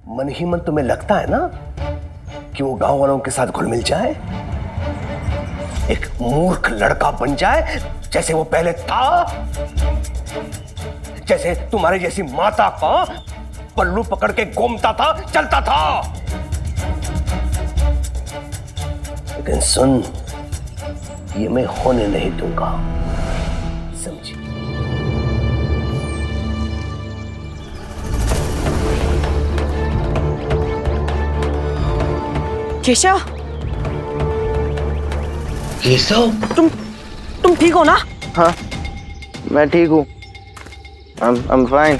मन ही मन तुम्हें लगता है ना कि वो गांव वालों के साथ घुल मिल जाए, एक मूर्ख लड़का बन जाए जैसे वो पहले था, जैसे तुम्हारे जैसी माता का पल्लू पकड़ के घूमता था, चलता था। लेकिन सुन, ये मैं होने नहीं दूंगा, समझी? केशव, केशव, तुम ठीक हो ना? हाँ, मैं ठीक हूँ। I'm fine।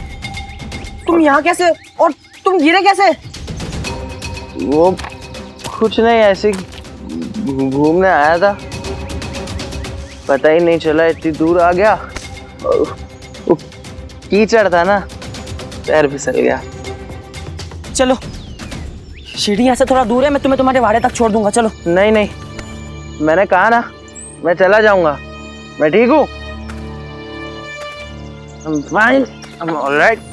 तुम यहाँ कैसे और तुम गिरे कैसे? वो कुछ नहीं, ऐसे घूमने आया था, पता ही नहीं चला इतनी दूर आ गया। वो कीचड़ था ना, पैर फिसल गया। चलो, सीढ़ी यहाँ से थोड़ा दूर है, मैं तुम्हें तुम्हारे वाड़े तक छोड़ दूंगा। चलो। नहीं नहीं, मैंने कहा ना मैं चला जाऊंगा, मैं ठीक हूँ। I'm fine, I'm all right।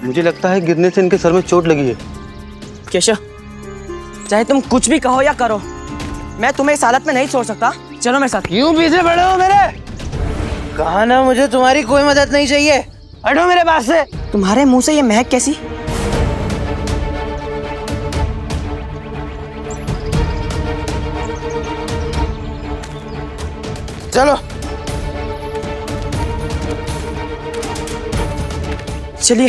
मुझे लगता है गिरने से इनके सर में चोट लगी है। केशव, चाहे तुम कुछ भी कहो या करो, मैं तुम्हें इस हालत में नहीं छोड़ सकता। चलो मेरे साथ। क्यों पीछे पड़े हो मेरे? कहा ना मुझे तुम्हारी कोई मदद नहीं चाहिए, हटो मेरे पास से। तुम्हारे मुंह से ये महक कैसी? चलो चलिए।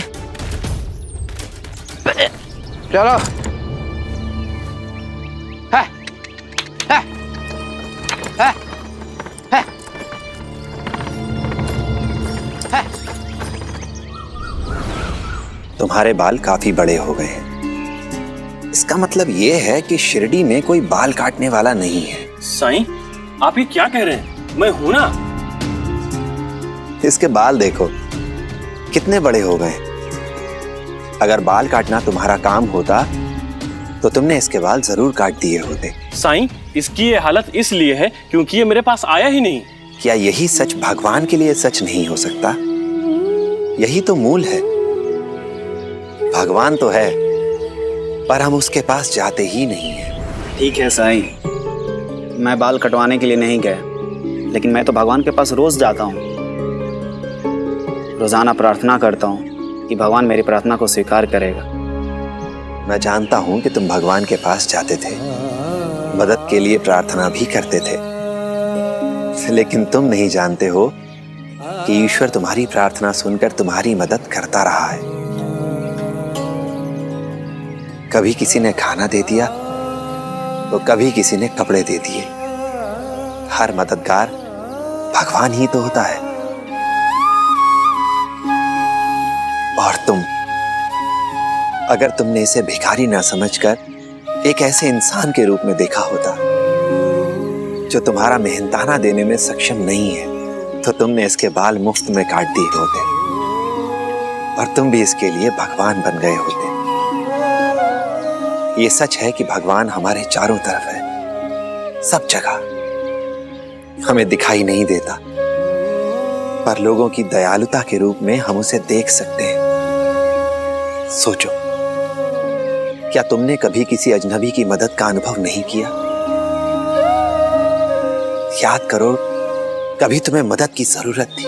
चलो। है, है, है, है, है। तुम्हारे बाल काफी बड़े हो गए हैं। इसका मतलब ये है कि शिरडी में कोई बाल काटने वाला नहीं है। साईं, आप ये क्या कह रहे हैं? मैं हूं ना। इसके बाल देखो कितने बड़े हो गए। अगर बाल काटना तुम्हारा काम होता तो तुमने इसके बाल जरूर काट दिए होते। साईं, इसकी ये हालत इसलिए है क्योंकि ये मेरे पास आया ही नहीं। क्या यही सच भगवान के लिए सच नहीं हो सकता? यही तो मूल है। भगवान तो है, पर हम उसके पास जाते ही नहीं हैं। ठीक है साईं, मैं बाल कटवाने के लिए नहीं गया, लेकिन मैं तो भगवान के पास रोज जाता हूँ। रोजाना प्रार्थना करता हूँ कि भगवान मेरी प्रार्थना को स्वीकार करेगा। मैं जानता हूं कि तुम भगवान के पास जाते थे, मदद के लिए प्रार्थना भी करते थे, लेकिन तुम नहीं जानते हो कि ईश्वर तुम्हारी प्रार्थना सुनकर तुम्हारी मदद करता रहा है। कभी किसी ने खाना दे दिया तो कभी किसी ने कपड़े दे दिए। हर मददगार भगवान ही तो होता है। और तुम, अगर तुमने इसे भिखारी ना समझकर एक ऐसे इंसान के रूप में देखा होता जो तुम्हारा मेहनताना देने में सक्षम नहीं है, तो तुमने इसके बाल मुफ्त में काट दिए होते और तुम भी इसके लिए भगवान बन गए होते। ये सच है कि भगवान हमारे चारों तरफ है, सब जगह। हमें दिखाई नहीं देता, पर लोगों की दयालुता के रूप में हम उसे देख सकते हैं। सोचो, क्या तुमने कभी किसी अजनबी की मदद का अनुभव नहीं किया? याद करो, कभी तुम्हें मदद की जरूरत थी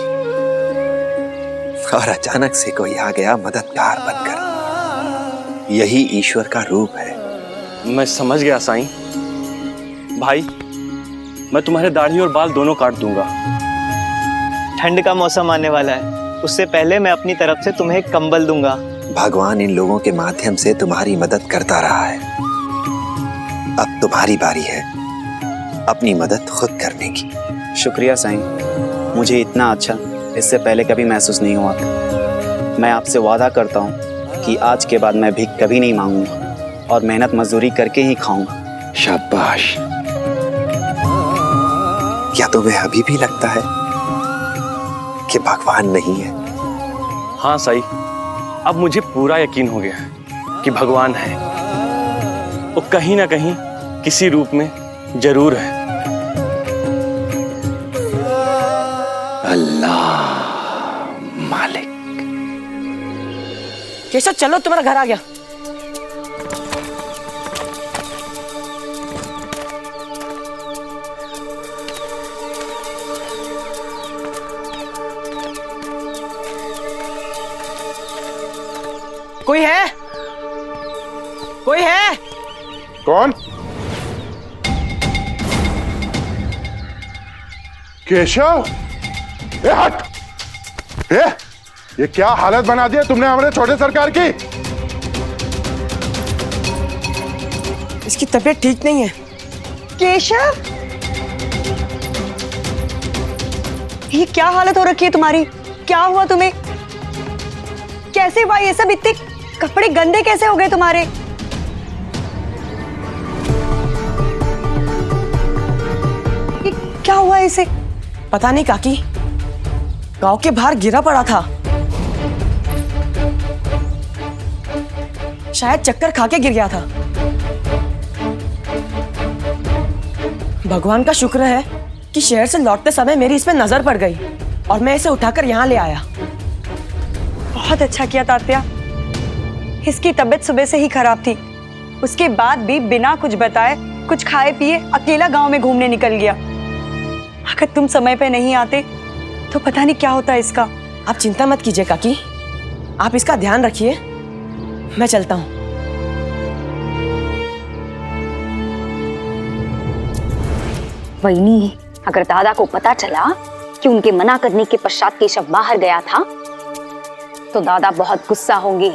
और अचानक से कोई आ गया मददगार बनकर। यही ईश्वर का रूप है। मैं समझ गया साईं। भाई, मैं तुम्हारे दाढ़ी और बाल दोनों काट दूंगा। ठंड का मौसम आने वाला है, उससे पहले मैं अपनी तरफ से तुम्हें एक कंबल दूंगा। भगवान इन लोगों के माध्यम से तुम्हारी मदद करता रहा है। अब तुम्हारी बारी है अपनी मदद खुद करने की। शुक्रिया साईं, मुझे इतना अच्छा इससे पहले कभी महसूस नहीं हुआ था। मैं आपसे वादा करता हूँ कि आज के बाद मैं भीख कभी नहीं मांगूंगा और मेहनत मजदूरी करके ही खाऊंगा। शाबाश। क्या तुम्हें अभी भी लगता है कि भगवान नहीं है? हाँ साईं, अब मुझे पूरा यकीन हो गया कि भगवान है। वो कहीं ना कहीं किसी रूप में जरूर है। अल्लाह मालिक। केशव चलो, तुम्हारा घर आ गया। कोई है? कोई है? कौन? केशव, ए हट! ये क्या हालत बना दी है तुमने हमारे छोटे सरकार की? इसकी तबीयत ठीक नहीं है। केशव, ये क्या हालत हो रखी है तुम्हारी? क्या हुआ तुम्हें? कैसे हुआ ये सब? इतने कपड़े गंदे कैसे हो गए तुम्हारे? ये क्या हुआ इसे? पता नहीं काकी, गांव के बाहर गिरा पड़ा था। शायद चक्कर खा के गिर गया था। भगवान का शुक्र है कि शहर से लौटते समय मेरी इस पे नजर पड़ गई और मैं इसे उठाकर यहाँ ले आया। बहुत अच्छा किया तात्या। इसकी तबीयत सुबह से ही खराब थी, उसके बाद भी बिना कुछ बताए, कुछ खाए पिए अकेला गांव में घूमने निकल गया। अगर तुम समय पे नहीं आते तो पता नहीं क्या होता इसका। आप चिंता मत कीजिए काकी, आप इसका ध्यान रखिए। मैं चलता हूँ। वहीनी, अगर दादा को पता चला कि उनके मना करने के पश्चात केशव बाहर गया था तो दादा बहुत गुस्सा होंगे।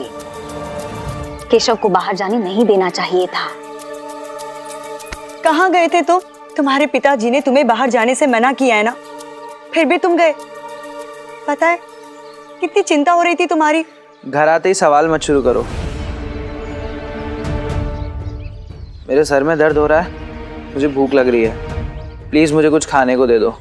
केशव को बाहर जाने नहीं देना चाहिए था। कहाँ गए थे तुम? तुम्हारे पिताजी ने तुम्हें बाहर जाने से मना किया है ना, फिर भी तुम गए। पता है कितनी चिंता हो रही थी तुम्हारी। घर आते ही सवाल मत शुरू करो। मेरे सर में दर्द हो रहा है, मुझे भूख लग रही है। प्लीज मुझे कुछ खाने को दे दो।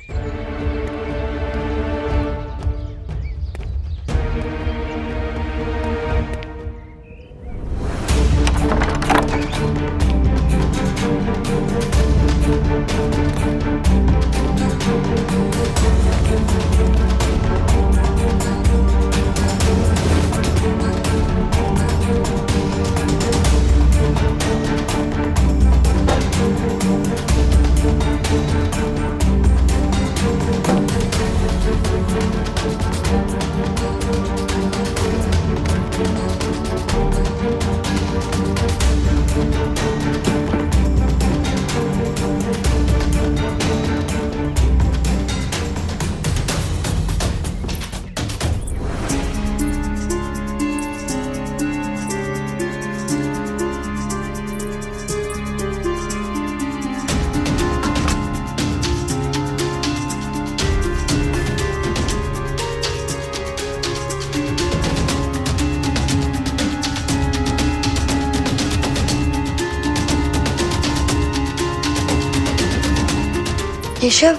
केशव,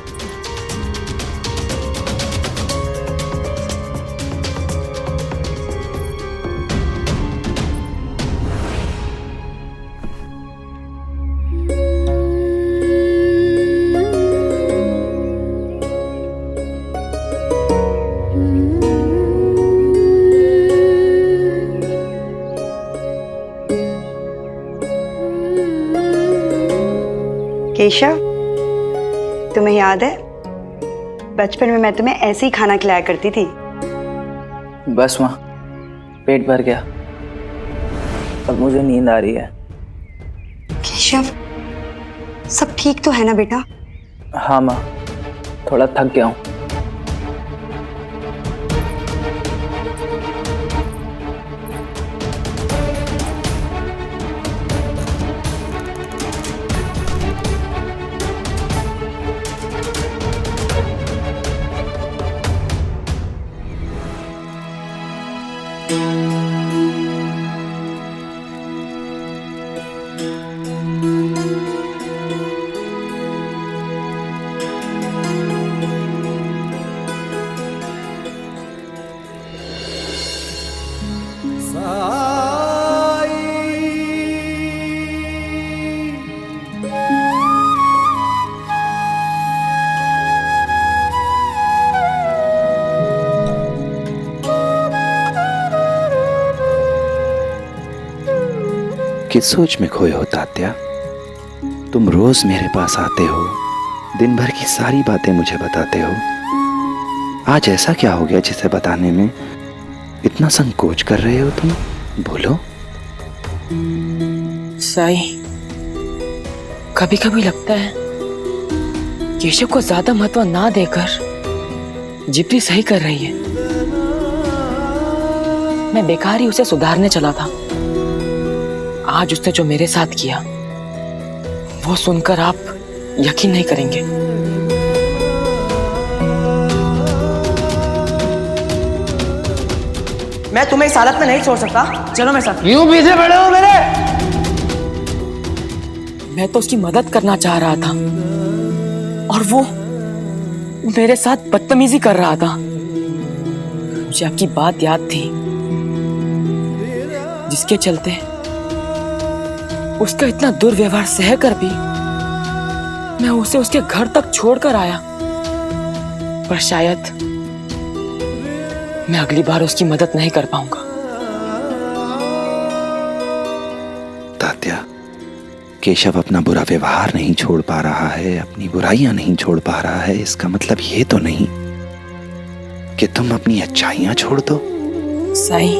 केशव, तुम्हें याद है बचपन में मैं तुम्हें ऐसे ही खाना खिलाया करती थी। बस माँ, पेट भर गया, अब मुझे नींद आ रही है। केशव, सब ठीक तो है ना बेटा? हाँ माँ, थोड़ा थक गया हूँ। किस सोच में खोए हो तात्या? तुम रोज मेरे पास आते हो, दिन भर की सारी बातें मुझे बताते हो। आज ऐसा क्या हो गया जिसे बताने में इतना संकोच कर रहे हो तुम? बोलो। साई, कभी कभी लगता है केशव को ज्यादा महत्व ना देकर जिप्ती सही कर रही है। मैं बेकार ही उसे सुधारने चला था। आज उसने जो मेरे साथ किया वो सुनकर आप यकीन नहीं करेंगे। मैं तुम्हें इस हालत में नहीं छोड़ सकता। चलो मेरे साथ। क्यों पीछे पड़े हो मेरे? मैं तो उसकी मदद करना चाह रहा था और वो मेरे साथ बदतमीजी कर रहा था। मुझे आपकी बात याद थी जिसके चलते उसका इतना दुर्व्यवहार सहकर भी मैं उसे उसके घर तक छोड़कर आया। पर शायद मैं अगली बार उसकी मदद नहीं कर पाऊंगा। तात्या, केशव अपना बुरा व्यवहार नहीं छोड़ पा रहा है, अपनी बुराइयां नहीं छोड़ पा रहा है। इसका मतलब ये तो नहीं कि तुम अपनी अच्छाइयां छोड़ दो। साई,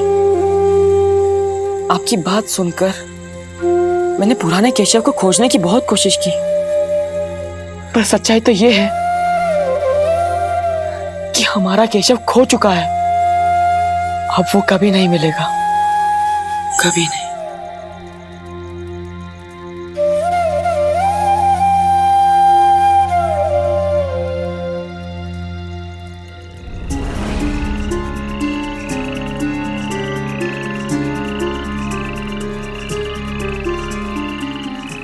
आपकी बात सुनकर मैंने पुराने केशव को खोजने की बहुत कोशिश की, पर सच्चाई तो ये है कि हमारा केशव खो चुका है। अब वो कभी नहीं मिलेगा, कभी नहीं।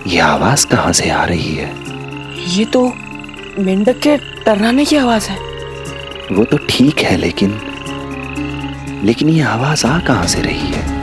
ये आवाज कहां से आ रही है? ये तो मेंढक के टर्राने की आवाज है। वो तो ठीक है, लेकिन ये आवाज आ कहां से रही है?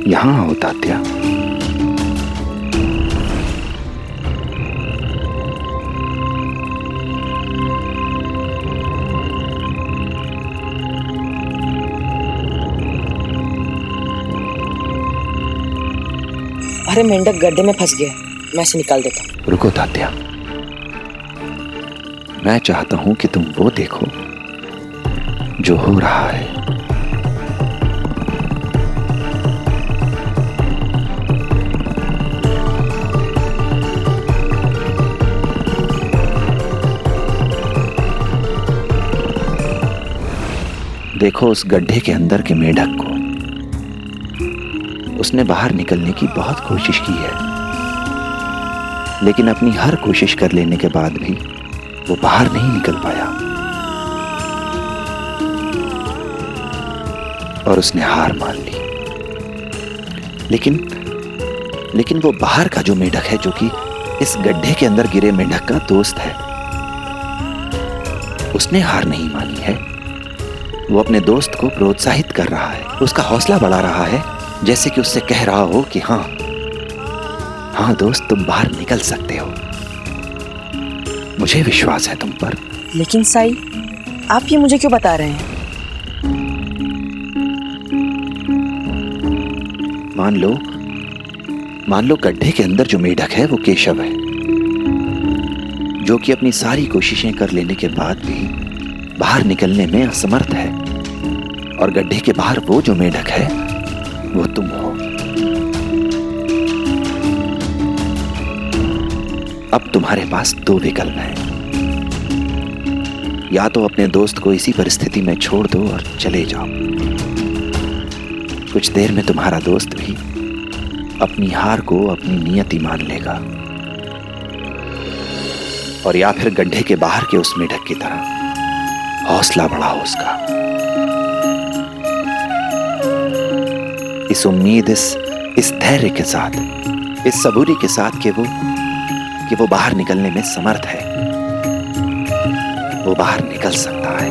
यहां आओ तात्या। अरे मेंढक गड्ढे में फंस गया, मैं इसे निकाल देता हूँ। रुको तात्या, मैं चाहता हूं कि तुम वो देखो जो हो रहा है। देखो उस गड्ढे के अंदर के मेढक को। उसने बाहर निकलने की बहुत कोशिश की है, लेकिन अपनी हर कोशिश कर लेने के बाद भी वो बाहर नहीं निकल पाया और उसने हार मान ली। लेकिन वो बाहर का जो मेढक है, जो कि इस गड्ढे के अंदर गिरे मेढक का दोस्त है, उसने हार नहीं मानी है। वो अपने दोस्त को प्रोत्साहित कर रहा है, उसका हौसला बढ़ा रहा है, जैसे कि उससे कह रहा हो कि हाँ दोस्त, तुम बाहर निकल सकते हो। मुझे विश्वास है तुम पर। लेकिन साई, आप ये मुझे क्यों बता रहे हैं? मान लो गड्ढे के अंदर जो मेढक है वो केशव है, जो कि अपनी सारी कोशिशें कर लेने के बाद भी बाहर निकलने में असमर्थ है। और गड्ढे के बाहर वो जो मेढक है वो तुम हो। अब तुम्हारे पास दो विकल्प हैं। या तो अपने दोस्त को इसी परिस्थिति में छोड़ दो और चले जाओ। कुछ देर में तुम्हारा दोस्त भी अपनी हार को अपनी नियति मान लेगा। और या फिर गड्ढे के बाहर के उस मेढक की तरह हौसला बढ़ाओ उसका। इस उम्मीद, इस इस धैर्य के साथ, इस सबूरी के साथ कि वो बाहर निकलने में समर्थ है, वो बाहर निकल सकता है।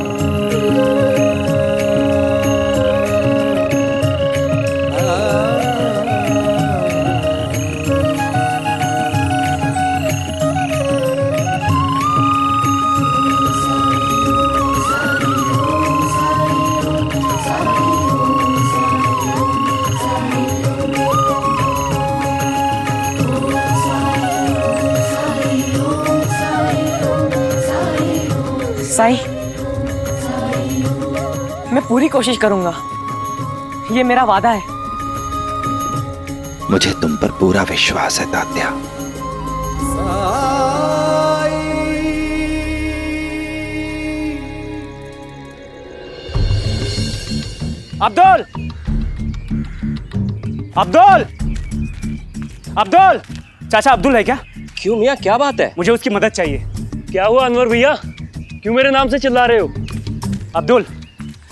साईं, मैं पूरी कोशिश करूंगा, ये मेरा वादा है। मुझे तुम पर पूरा विश्वास है तात्या। अब्दुल, अब्दुल, अब्दुल! चाचा अब्दुल है क्या? क्यों मियाँ, क्या बात है? मुझे उसकी मदद चाहिए। क्या हुआ अनवर भैया, क्यों मेरे नाम से चिल्ला रहे हो? अब्दुल,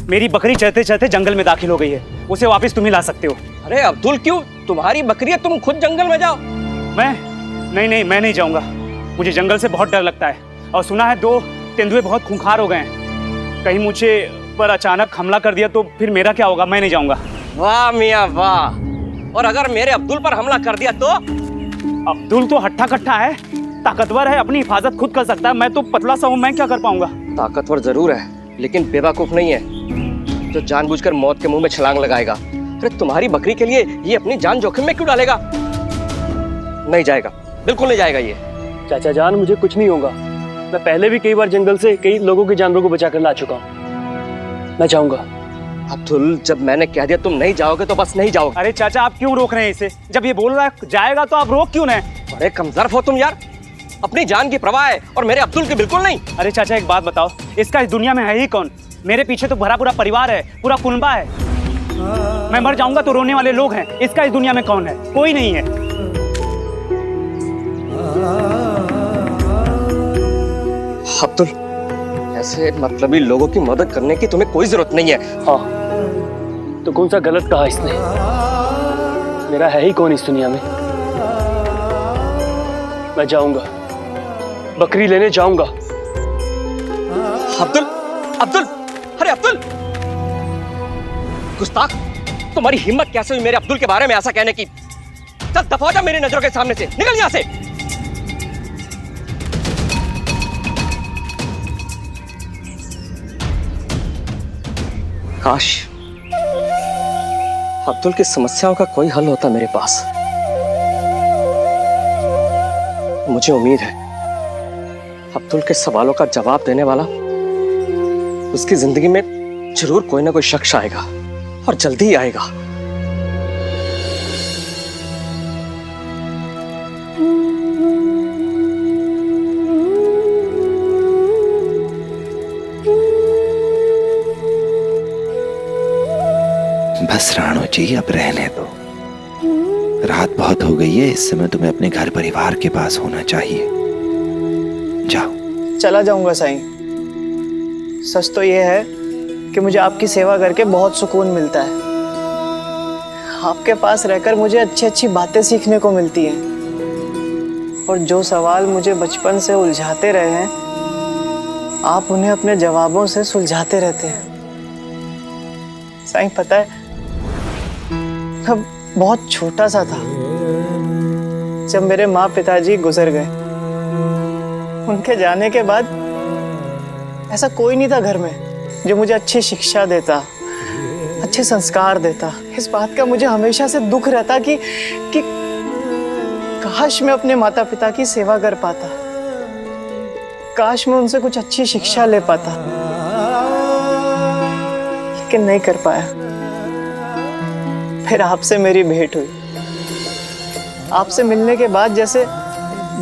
मेरी बकरी चरते चरते जंगल में दाखिल हो गई है, उसे वापस तुम ही ला सकते हो। अरे अब्दुल, क्यों? तुम्हारी बकरी है, तुम खुद जंगल में जाओ। मैं नहीं जाऊंगा। मुझे जंगल से बहुत डर लगता है और सुना है 2 तेंदुए बहुत खूंखार हो गए हैं। कहीं मुझे पर अचानक हमला कर दिया तो फिर मेरा क्या होगा? मैं नहीं जाऊंगा। वाह मियाँ वाह! और अगर मेरे अब्दुल पर हमला कर दिया तो? अब्दुल तो हट्टा कट्टा है, ताकतवर है, अपनी हिफाजत खुद कर सकता है। मैं तो पतला सा हूँ, मैं क्या कर पाऊंगा? ताकतवर जरूर है, लेकिन बेवकूफ नहीं है जो जानबूझकर मौत के मुंह में छलांग लगाएगा। अरे तुम्हारी बकरी के लिए ये अपनी जान जोखिम में क्यों डालेगा? नहीं जाएगा, बिल्कुल नहीं जाएगा ये। चाचा जान, मुझे कुछ नहीं होगा। मैं पहले भी कई बार जंगल से कई लोगों के जानवरों को बचा कर ला चुका हूँ। मैं जाऊंगा। अब्दुल, जब मैंने कह दिया तुम नहीं जाओगे तो बस नहीं जाओगे। अरे चाचा, आप क्यों रोक रहे हैं इसे? जब ये बोल रहा है जाएगा तो आप रोक क्यों रहे? अरे कमजोर हो तुम यार, अपनी जान की परवाह है और मेरे अब्दुल की बिल्कुल नहीं। अरे चाचा, एक बात बताओ, इसका इस दुनिया में है ही कौन? मेरे पीछे तो भरा पूरा परिवार है, पूरा कुनबा है। मैं मर जाऊंगा तो रोने वाले लोग हैं। इसका इस दुनिया में कौन है? कोई नहीं है। अब्दुल, ऐसे मतलबी लोगों की मदद करने की तुम्हें कोई जरूरत नहीं है। हाँ, तो कौन सा गलत कहा इसने? मेरा है ही कौन इस दुनिया में? मैं जाऊंगा, बकरी लेने जाऊंगा। अब्दुल, अब्दुल, अरे अब्दुल! गुस्ताख, तुम्हारी हिम्मत कैसे हुई मेरे अब्दुल के बारे में ऐसा कहने की? चल दफा हो जा मेरी नजरों के सामने से, निकल यहां से। काश अब्दुल की समस्याओं का कोई हल होता मेरे पास। मुझे उम्मीद है अब्दुल के सवालों का जवाब देने वाला उसकी जिंदगी में जरूर कोई ना कोई शख्स आएगा और जल्दी ही आएगा। बस राणो जी, अब रहने दो। रात बहुत हो गई है, इस समय तुम्हें अपने घर परिवार के पास होना चाहिए। जाओ। चला जाऊंगा साईं। सच तो ये है कि मुझे आपकी सेवा करके बहुत सुकून मिलता है। आपके पास रहकर मुझे अच्छी अच्छी बातें सीखने को मिलती हैं। और जो सवाल मुझे बचपन से उलझाते रहे हैं, आप उन्हें अपने जवाबों से सुलझाते रहते हैं। साईं, पता है, तब बहुत छोटा सा था जब मेरे माँ पिताजी गुजर गए। उनके जाने के बाद ऐसा कोई नहीं था घर में जो मुझे अच्छी शिक्षा देता, अच्छे संस्कार देता। इस बात का मुझे हमेशा से दुख रहता कि काश मैं अपने माता पिता की सेवा कर पाता, काश मैं उनसे कुछ अच्छी शिक्षा ले पाता, लेकिन नहीं कर पाया। फिर आपसे मेरी भेंट हुई। आपसे मिलने के बाद जैसे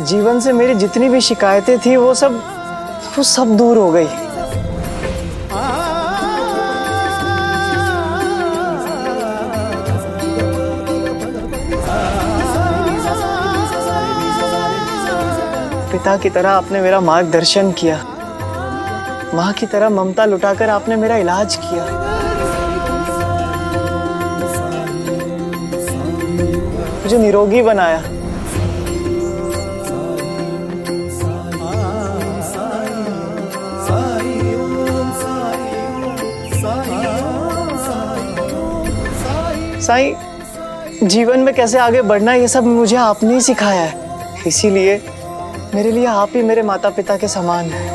जीवन से मेरी जितनी भी शिकायतें थी वो सब दूर हो गई। पिता की तरह आपने मेरा मार्गदर्शन किया, माँ की तरह ममता लुटाकर आपने मेरा इलाज किया। मुझे निरोगी बनाया। साईं, जीवन में कैसे आगे बढ़ना है ये सब मुझे आपने ही सिखाया है, इसीलिए मेरे लिए आप ही मेरे माता पिता के समान हैं।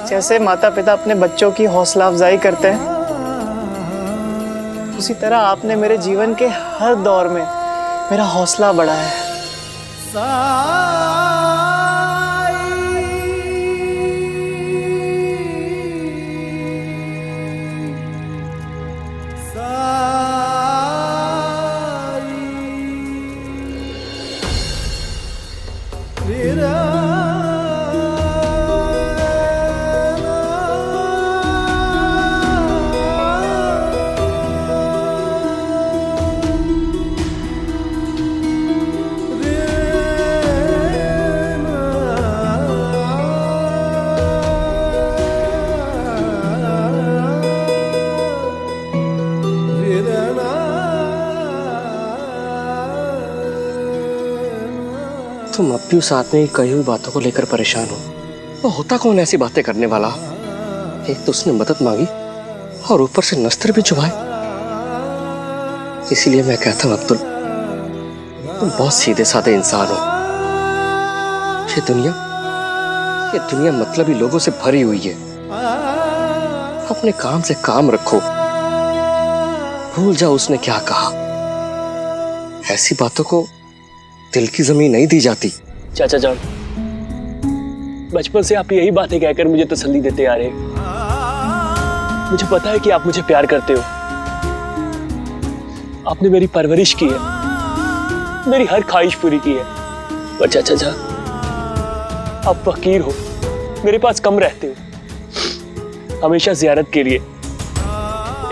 जैसे माता पिता अपने बच्चों की हौसला अफजाई करते हैं, उसी तरह आपने मेरे जीवन के हर दौर में मेरा हौसला बढ़ाया है। तुम अब भी उस आदमी की कही हुई बातों को लेकर परेशान हो। वो होता कौन ऐसी बातें करने वाला? एक तो उसने मदद मांगी और ऊपर से नस्त्र भी चुभाए। इसीलिए मैं कहता हूँ अब्दुल, तुम बहुत सीधे साधे इंसान हो। ये दुनिया मतलबी लोगों से भरी हुई है। अपने काम से काम रखो, भूल जाओ उसने क्या कहा। ऐसी बातों को दिल की जमीन नहीं दी जाती। चाचा जान, बचपन से आप यही बातें कहकर मुझे तसल्ली देते आ रहे हैं। मुझे पता है कि आप मुझे प्यार करते हो। आपने मेरी परवरिश की है, मेरी हर ख्वाहिश पूरी की है। पर चाचा जान, आप फकीर हो, मेरे पास कम रहते हो। हमेशा जियारत के लिए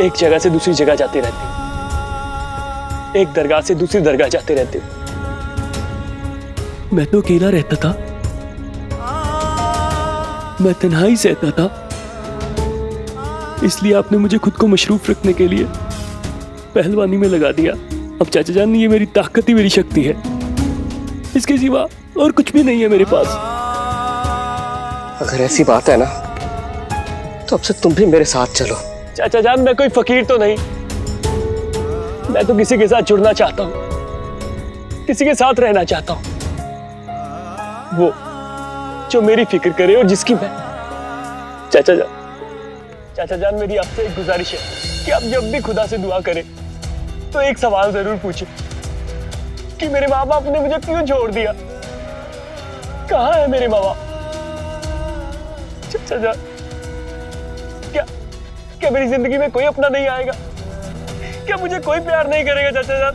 एक जगह से दूसरी जगह जाते रहते हो, एक दरगाह से दूसरी दरगाह जाते रहते हो। मैं तो अकेला रहता था, मैं तन्हाई सहता था। इसलिए आपने मुझे खुद को मशरूफ रखने के लिए पहलवानी में लगा दिया। अब चाचा जान, ये मेरी ताकत ही मेरी शक्ति है, इसके सिवा और कुछ भी नहीं है मेरे पास। अगर ऐसी बात है ना, तो अब से तुम भी मेरे साथ चलो। चाचा जान, मैं कोई फकीर तो नहीं, मैं तो किसी के साथ जुड़ना चाहता हूँ, किसी के साथ रहना चाहता हूँ, वो जो मेरी फिक्र करे और जिसकी मैं। चाचा जान, मेरी आपसे एक गुजारिश है कि आप जब भी खुदा से दुआ करें तो एक सवाल जरूर पूछें कि मेरे माँ बाप ने मुझे क्यों छोड़ दिया, कहाँ है मेरे माँ बाप। चाचा जान, क्या मेरी जिंदगी में कोई अपना नहीं आएगा? क्या मुझे कोई प्यार नहीं करेगा चाचा जान?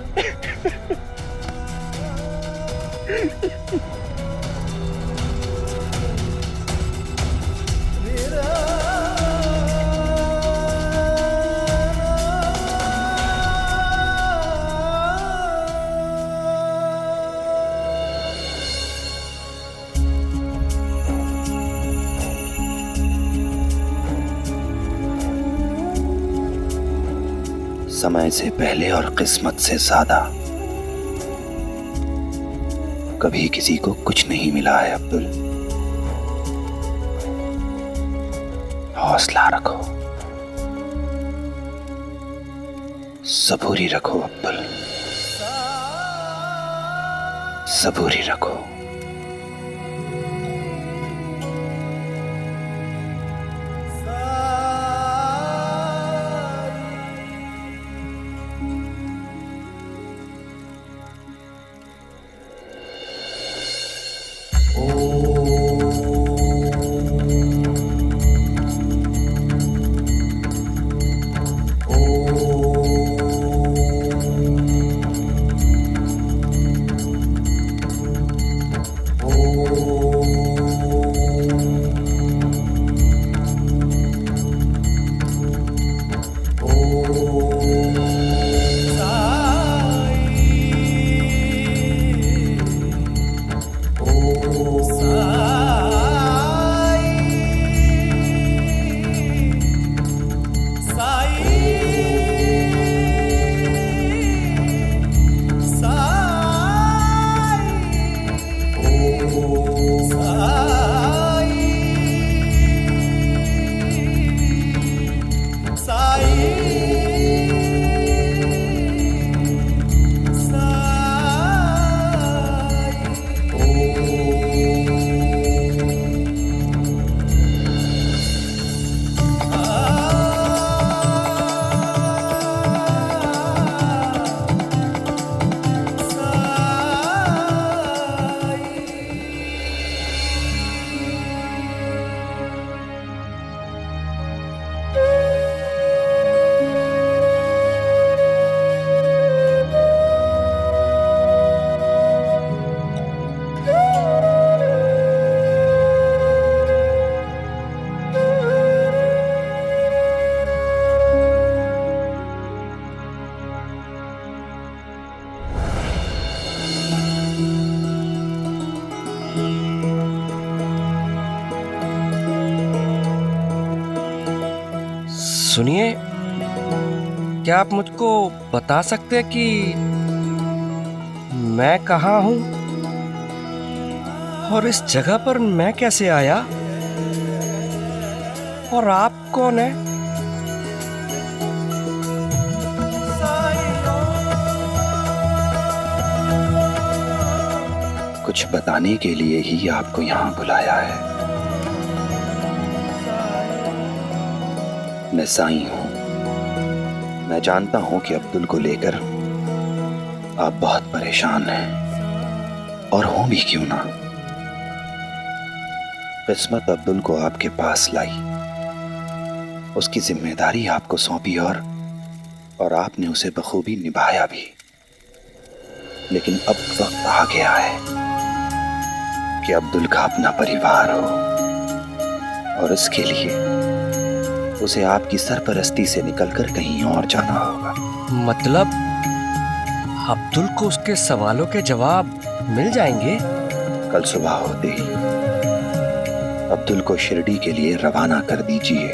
समय से पहले और किस्मत से ज्यादा कभी किसी को कुछ नहीं मिला है अब्दुल। हौसला रखो, सबूरी रखो अब्दुल, सबूरी रखो। सुनिए, क्या आप मुझको बता सकते हैं कि मैं कहाँ हूँ और इस जगह पर मैं कैसे आया और आप कौन है? कुछ बताने के लिए ही आपको यहाँ बुलाया है। मैं साईं हूं। मैं जानता हूं कि अब्दुल को लेकर आप बहुत परेशान हैं, और हों भी क्यों ना। किस्मत अब्दुल को आपके पास लाई, उसकी जिम्मेदारी आपको सौंपी और आपने उसे बखूबी निभाया भी। लेकिन अब वक्त आ गया है कि अब्दुल का अपना परिवार हो, और इसके लिए उसे आपकी सरपरस्ती से निकलकर कहीं और जाना होगा। मतलब अब्दुल को उसके सवालों के जवाब मिल जाएंगे? कल सुबह होते ही अब्दुल को शिरडी के लिए रवाना कर दीजिए।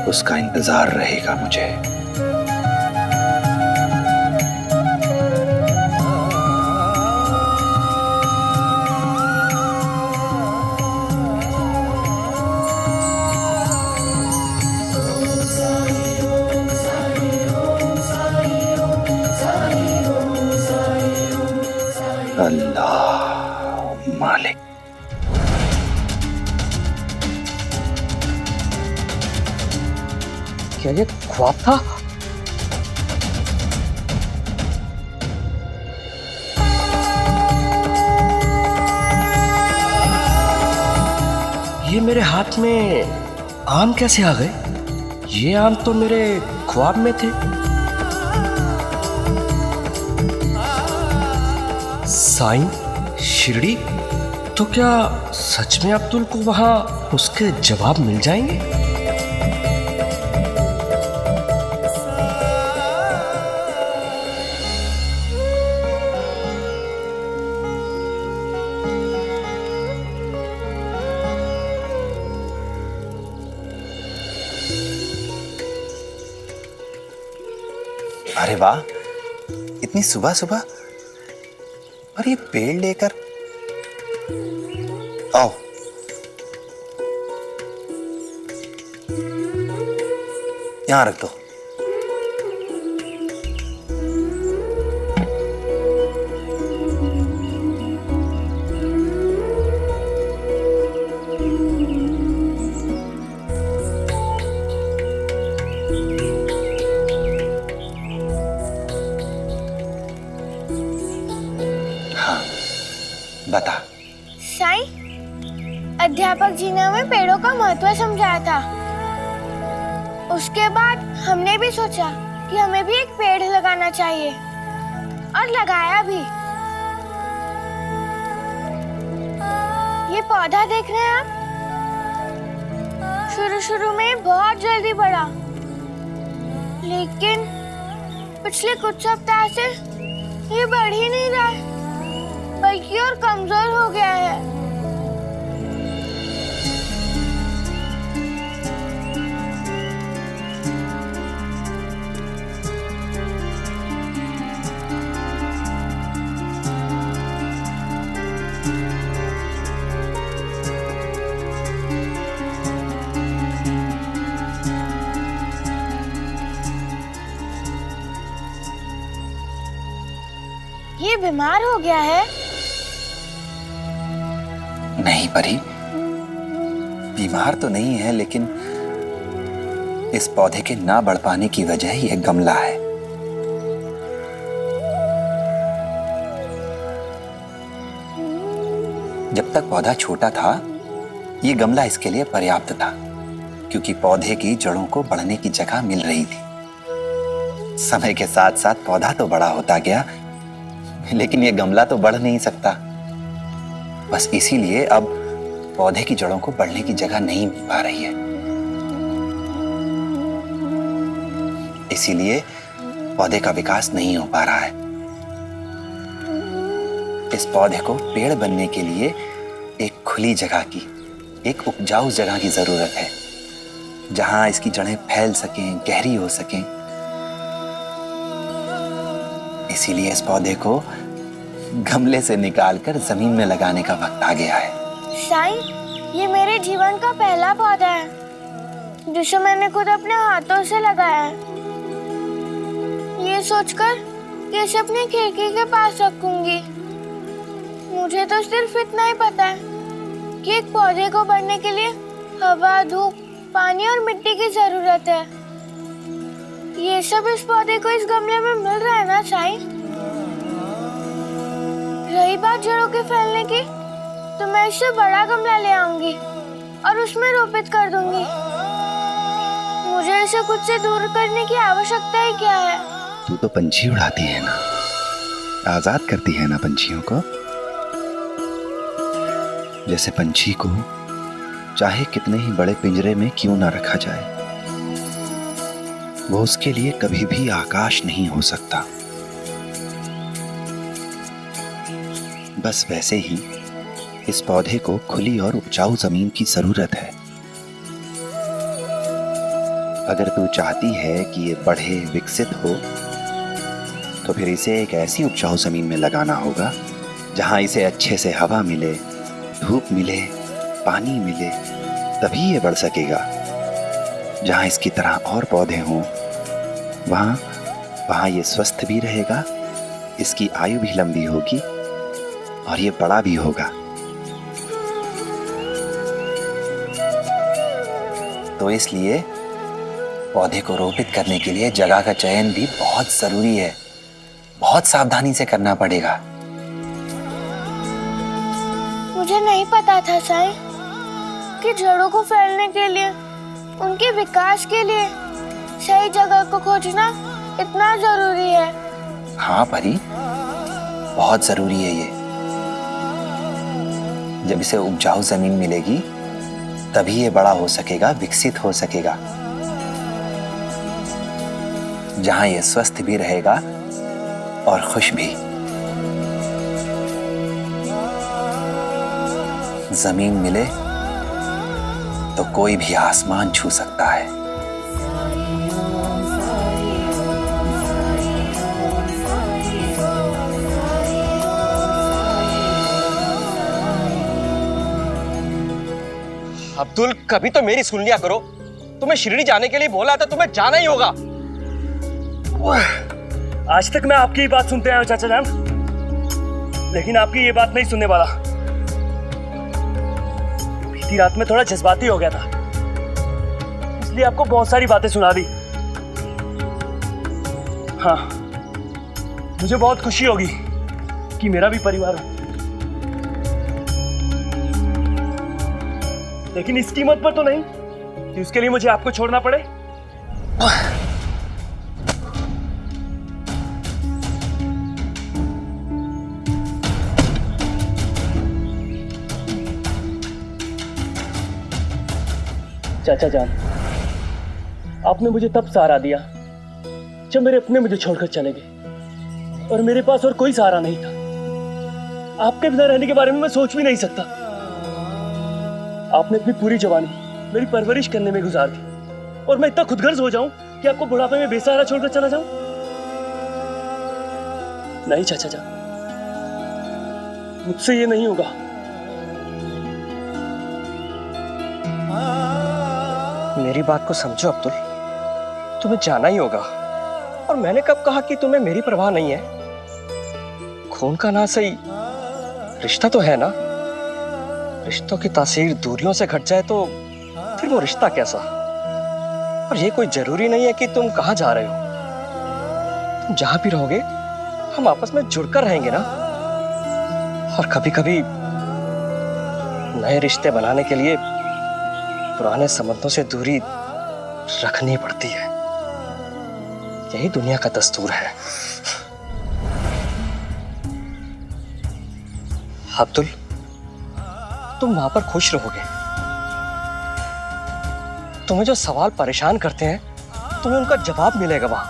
उसका इंतजार रहेगा मुझे। अल्लाह मालिक। क्या ये ख्वाब था? ये मेरे हाथ में आम कैसे आ गए? ये आम तो मेरे ख्वाब में थे। साईं, शिरडी, तो क्या सच में अब्दुल को वहां उसके जवाब मिल जाएंगे? अरे वाह, इतनी सुबह सुबह और ये पेड़ लेकर। आओ, यहां रख दो। बता। साईं, अध्यापक जी ने हमें पेड़ों का महत्व समझाया था। उसके बाद हमने भी सोचा कि हमें भी एक पेड़ लगाना चाहिए, और लगाया भी। ये पौधा देख रहे हैं आप? शुरू शुरू में बहुत जल्दी बढ़ा, लेकिन पिछले कुछ सप्ताह से ये बढ़ ही नहीं रहा है, बल्कि और कमजोर हो गया है। ये बीमार हो गया है। नहीं परी, बीमार तो नहीं है, लेकिन इस पौधे के ना बढ़ पाने की वजह ये गमला है। जब तक पौधा छोटा था, ये गमला इसके लिए पर्याप्त था, क्योंकि पौधे की जड़ों को बढ़ने की जगह मिल रही थी। समय के साथ साथ पौधा तो बड़ा होता गया, लेकिन ये गमला तो बढ़ नहीं सकता। बस इसीलिए अब पौधे की जड़ों को बढ़ने की जगह नहीं मिल पा रही है। इसीलिए पौधे का विकास नहीं हो पा रहा है। इस पौधे को पेड़ बनने के लिए एक खुली जगह की, एक उपजाऊ जगह की जरूरत है। जहां इसकी जड़ें फैल सकें, गहरी हो सकें। इसीलिए इस पौधे को गमले से निकालकर जमीन में लगाने का वक्त आ गया है। साईं, ये मेरे जीवन का पहला पौधा है जिसे मैंने खुद अपने हाथों से लगाया है। ये सोचकर कि इसे अपनी खिड़की के पास रखूंगी। मुझे तो सिर्फ इतना ही पता है कि एक पौधे को बढ़ने के लिए हवा, धूप, पानी और मिट्टी की जरूरत है। ये सब इस पौधे को इस गमले में मिल रहा है ना साईं? रही बात जड़ों के फैलने की, तो मैं इससे बड़ा गमला ले आऊंगी और उसमें रोपित कर दूंगी। मुझे इसे खुद से दूर करने की आवश्यकता ही क्या है? तू तो पंछी उड़ाती है ना, आजाद करती है ना पंछियों को। जैसे पंछी को चाहे कितने ही बड़े पिंजरे में क्यों ना रखा जाए, वो उसके लिए कभी भी आकाश नहीं हो सकता। बस वैसे ही इस पौधे को खुली और उपजाऊ जमीन की जरूरत है। अगर तू चाहती है कि ये बढ़े, विकसित हो, तो फिर इसे एक ऐसी उपजाऊ जमीन में लगाना होगा जहां इसे अच्छे से हवा मिले, धूप मिले, पानी मिले, तभी ये बढ़ सकेगा। जहां इसकी तरह और पौधे हों, वहां ये स्वस्थ भी रहेगा, इसकी आयु भी लंबी होगी और ये बड़ा भी होगा। तो इसलिए पौधे को रोपित करने के लिए जगह का चयन भी बहुत जरूरी है। बहुत सावधानी से करना पड़ेगा। मुझे नहीं पता था साईं कि जड़ों को फैलने के लिए, उनके विकास के लिए सही जगह को खोजना इतना जरूरी है। हाँ परी, बहुत जरूरी है ये। जब इसे उपजाऊ जमीन मिलेगी तभी ये बड़ा हो सकेगा, विकसित हो सकेगा, जहां ये स्वस्थ भी रहेगा और खुश भी। जमीन मिले तो कोई भी आसमान छू सकता है। अब्दुल, कभी तो मेरी सुन लिया करो। तुम्हें शिरडी जाने के लिए बोला था, तुम्हें जाना ही होगा। आज तक मैं आपकी ही बात सुनते आया हूं चाचा जान, लेकिन आपकी ये बात नहीं सुनने वाला। बीती रात में थोड़ा जज्बाती हो गया था, इसलिए आपको बहुत सारी बातें सुना दी। हाँ, मुझे बहुत खुशी होगी कि मेरा भी परिवार हो, लेकिन इस कीमत पर तो नहीं कि उसके लिए मुझे आपको छोड़ना पड़े। चाचा जान, आपने मुझे तब सहारा दिया जब मेरे अपने मुझे छोड़कर चले गए और मेरे पास और कोई सहारा नहीं था। आपके बिना रहने के बारे में मैं सोच भी नहीं सकता। आपने अपनी पूरी जवानी मेरी परवरिश करने में गुजार दी और मैं इतना खुदगर्ज हो जाऊं कि आपको बुढ़ापे में बेसहारा छोड़कर चला जाऊं? नहीं चाचा जान, मुझसे ये नहीं होगा। मेरी बात को समझो अब्दुल, तुम्हें जाना ही होगा। और मैंने कब कहा कि तुम्हें मेरी परवाह नहीं है? खून का ना सही, रिश्ता तो है ना। रिश्तों की तासीर दूरियों से घट जाए तो फिर वो रिश्ता कैसा? और ये कोई जरूरी नहीं है कि तुम कहाँ जा रहे हो। तुम जहां भी रहोगे हम आपस में जुड़कर रहेंगे ना। और कभी कभी नए रिश्ते बनाने के लिए पुराने संबंधों से दूरी रखनी पड़ती है। यही दुनिया का दस्तूर है। अब्दुल, तुम वहां पर खुश रहोगे। तुम्हें जो सवाल परेशान करते हैं तुम्हें उनका जवाब मिलेगा वहां।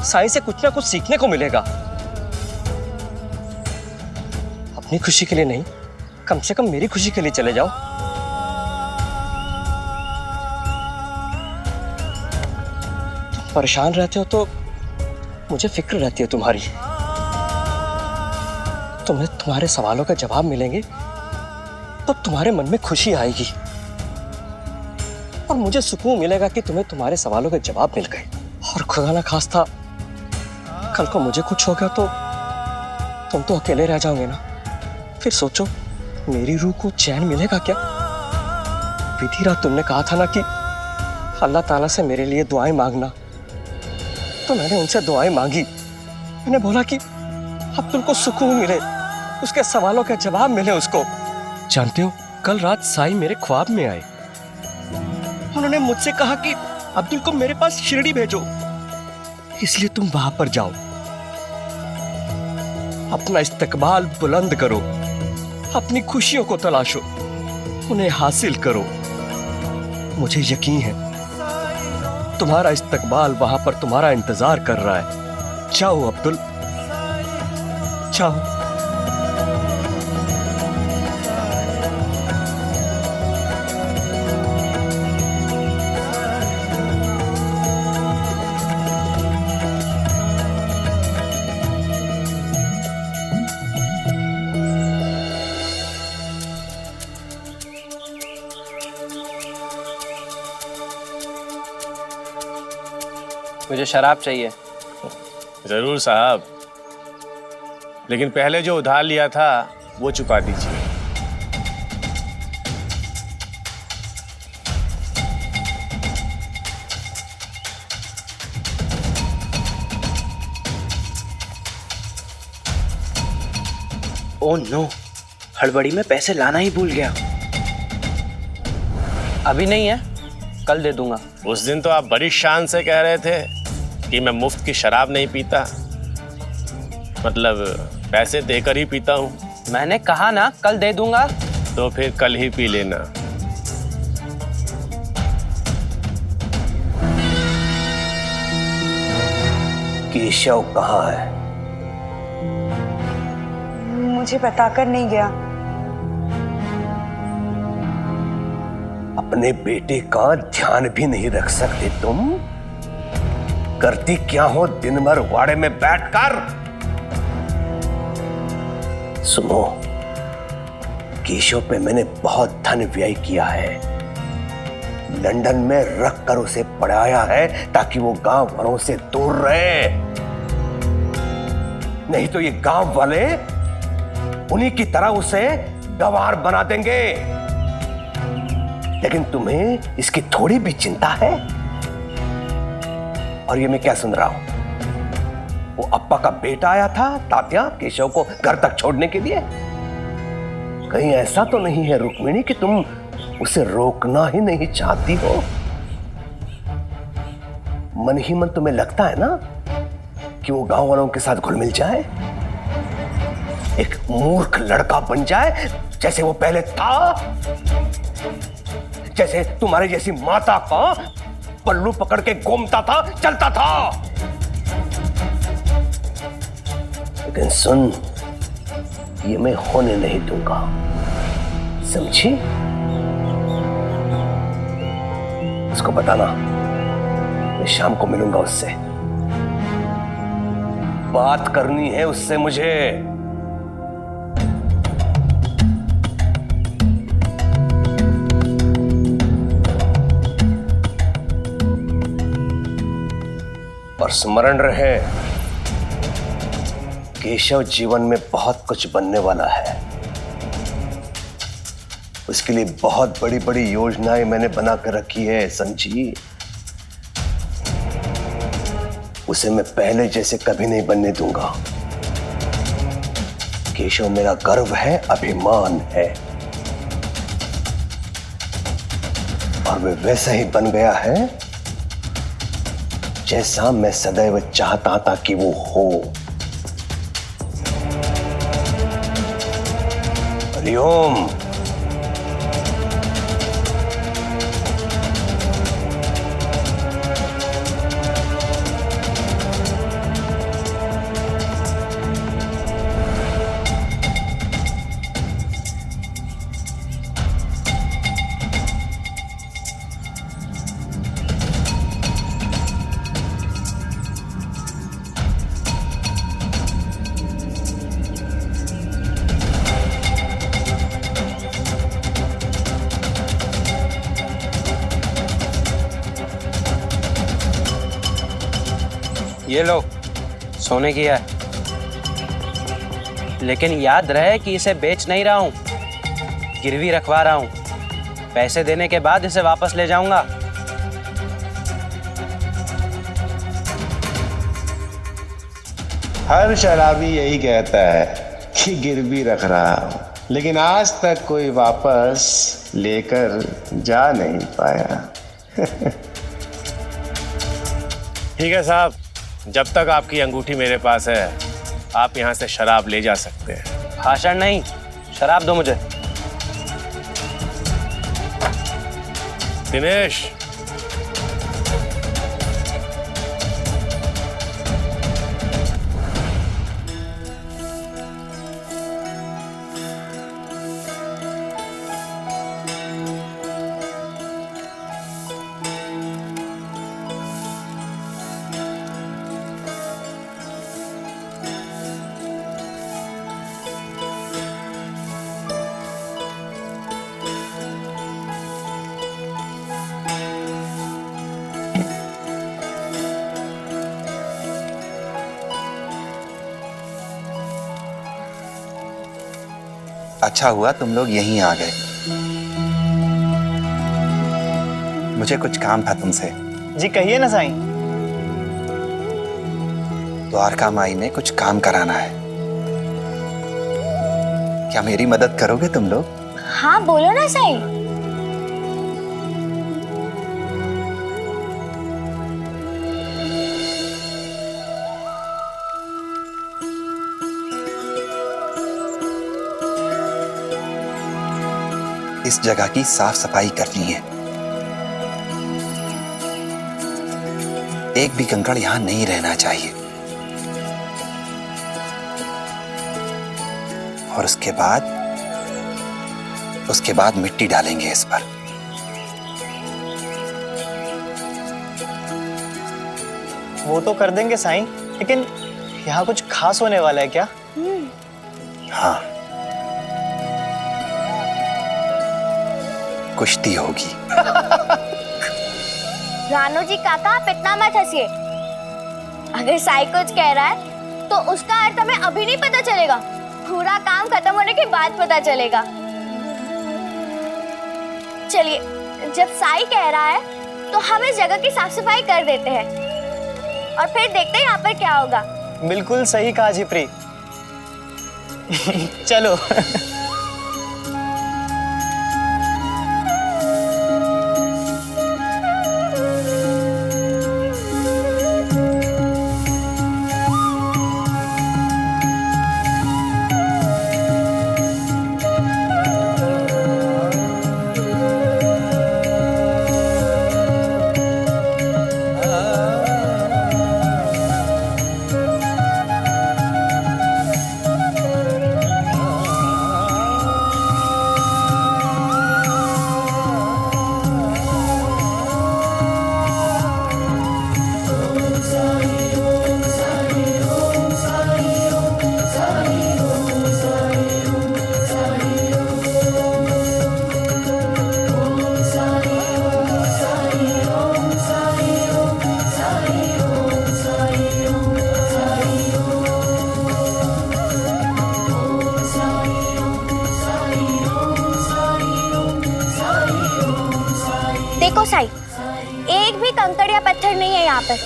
साइंस से कुछ ना कुछ सीखने को मिलेगा। अपनी खुशी के लिए नहीं, कम से कम मेरी खुशी के लिए चले जाओ। परेशान रहते हो तो मुझे फिक्र रहती है तुम्हारी। तुम्हें तुम्हारे सवालों का जवाब मिलेंगे तो तुम्हारे मन में खुशी आएगी और मुझे सुकून मिलेगा कि तुम्हें तुम्हारे सवालों के जवाब मिल गए। और खुदा ना खास्ता कल को मुझे कुछ हो गया तो तुम तो अकेले रह जाओगे ना। फिर सोचो मेरी रूह को चैन मिलेगा क्या? बीती रात तुमने कहा था ना कि अल्लाह ताला से मेरे लिए दुआएं मांगना, तो मैंने उनसे दुआएं मांगी। मैंने बोला कि अब्दुल को सुकून मिले, उसके सवालों के जवाब मिले उसको। जानते हो, कल रात साईं मेरे ख्वाब में आए। उन्होंने मुझसे कहा कि अब्दुल को मेरे पास शिरडी भेजो, इसलिए तुम वहां पर जाओ, अपना इस्तकबाल बुलंद करो, अपनी खुशियों को तलाशो, उन्हें हासिल करो। मुझे यकीन है तुम्हारा इस्तकबाल वहां पर तुम्हारा इंतजार कर रहा है। जाओ अब्दुल, जाओ। मुझे शराब चाहिए। जरूर साहब, लेकिन पहले जो उधार लिया था वो चुका दीजिए। ओह नो, हड़बड़ी में पैसे लाना ही भूल गया। अभी नहीं है, कल दे दूंगा। उस दिन तो आप बड़ी शान से कह रहे थे कि मैं मुफ्त की शराब नहीं पीता, मतलब पैसे देकर ही पीता हूँ। मैंने कहा ना कल दे दूंगा। तो फिर कल ही पी लेना। केशव कहाँ है? मुझे बताकर नहीं गया। अपने बेटे का ध्यान भी नहीं रख सकते तुम? करती क्या हो दिन भर वाड़े में बैठकर? सुनो, केशव पे मैंने बहुत धन व्यय किया है, लंदन में रख कर उसे पढ़ाया है ताकि वो गांव वालों से दूर रहे। नहीं तो ये गांव वाले उन्हीं की तरह उसे गंवार बना देंगे। लेकिन तुम्हें इसकी थोड़ी भी चिंता है? और ये मैं क्या सुन रहा हूं? वो अप्पा का बेटा आया था तात्या केशव को घर तक छोड़ने के लिए। कहीं ऐसा तो नहीं है रुक्मिणी कि तुम उसे रोकना ही नहीं चाहती हो? मन ही मन तुम्हें लगता है ना कि वो गांव वालों के साथ घुल मिल जाए, एक मूर्ख लड़का बन जाए जैसे वो पहले था, जैसे तुम्हारे जैसी माता का पल्लू पकड़ के घूमता था, चलता था। लेकिन सुन, ये मैं होने नहीं दूंगा, समझी? उसको बताना मैं शाम को मिलूंगा उससे, बात करनी है उससे मुझे। और स्मरण रहे, केशव जीवन में बहुत कुछ बनने वाला है। उसके लिए बहुत बड़ी बड़ी योजनाएं मैंने बनाकर रखी है, समझी? उसे मैं पहले जैसे कभी नहीं बनने दूंगा। केशव मेरा गर्व है, अभिमान है, और वे वैसा ही बन गया है जैसा मैं सदैव चाहता था कि वो हो। हरिओम। ये लो, सोने की है, लेकिन याद रहे कि इसे बेच नहीं रहा हूँ, गिरवी रखवा रहा हूँ। पैसे देने के बाद इसे वापस ले जाऊंगा। हर शराबी यही कहता है कि गिरवी रख रहा हूं, लेकिन आज तक कोई वापस लेकर जा नहीं पाया। ठीक है साहब, जब तक आपकी अंगूठी मेरे पास है आप यहां से शराब ले जा सकते हैं। भाषण नहीं, शराब दो मुझे। दिनेश, अच्छा हुआ तुम लोग यहीं आ गए। मुझे कुछ काम था तुमसे। जी कहिए ना साईं। द्वारका माई में कुछ काम कराना है, क्या मेरी मदद करोगे तुम लोग? हाँ बोलो ना साईं। इस जगह की साफ सफाई करनी है। एक भी कंकड़ यहां नहीं रहना चाहिए। और उसके बाद मिट्टी डालेंगे इस पर। वो तो कर देंगे साईं, लेकिन यहाँ कुछ खास होने वाला है क्या? हाँ, कुश्ती होगी। रानू जी काका आप इतना मत हंसिए। अगर साई कुछ कह रहा है तो उसका अर्थ हमें अभी नहीं पता चलेगा, पूरा काम खत्म होने के बाद पता चलेगा। चलिए, जब साई कह रहा है तो हम इस जगह की साफ सफाई कर देते हैं और फिर देखते हैं यहाँ पर क्या होगा। बिल्कुल सही कहा झिपरी। चलो। देखो साई, एक भी कंकड़ या पत्थर नहीं है यहाँ पर।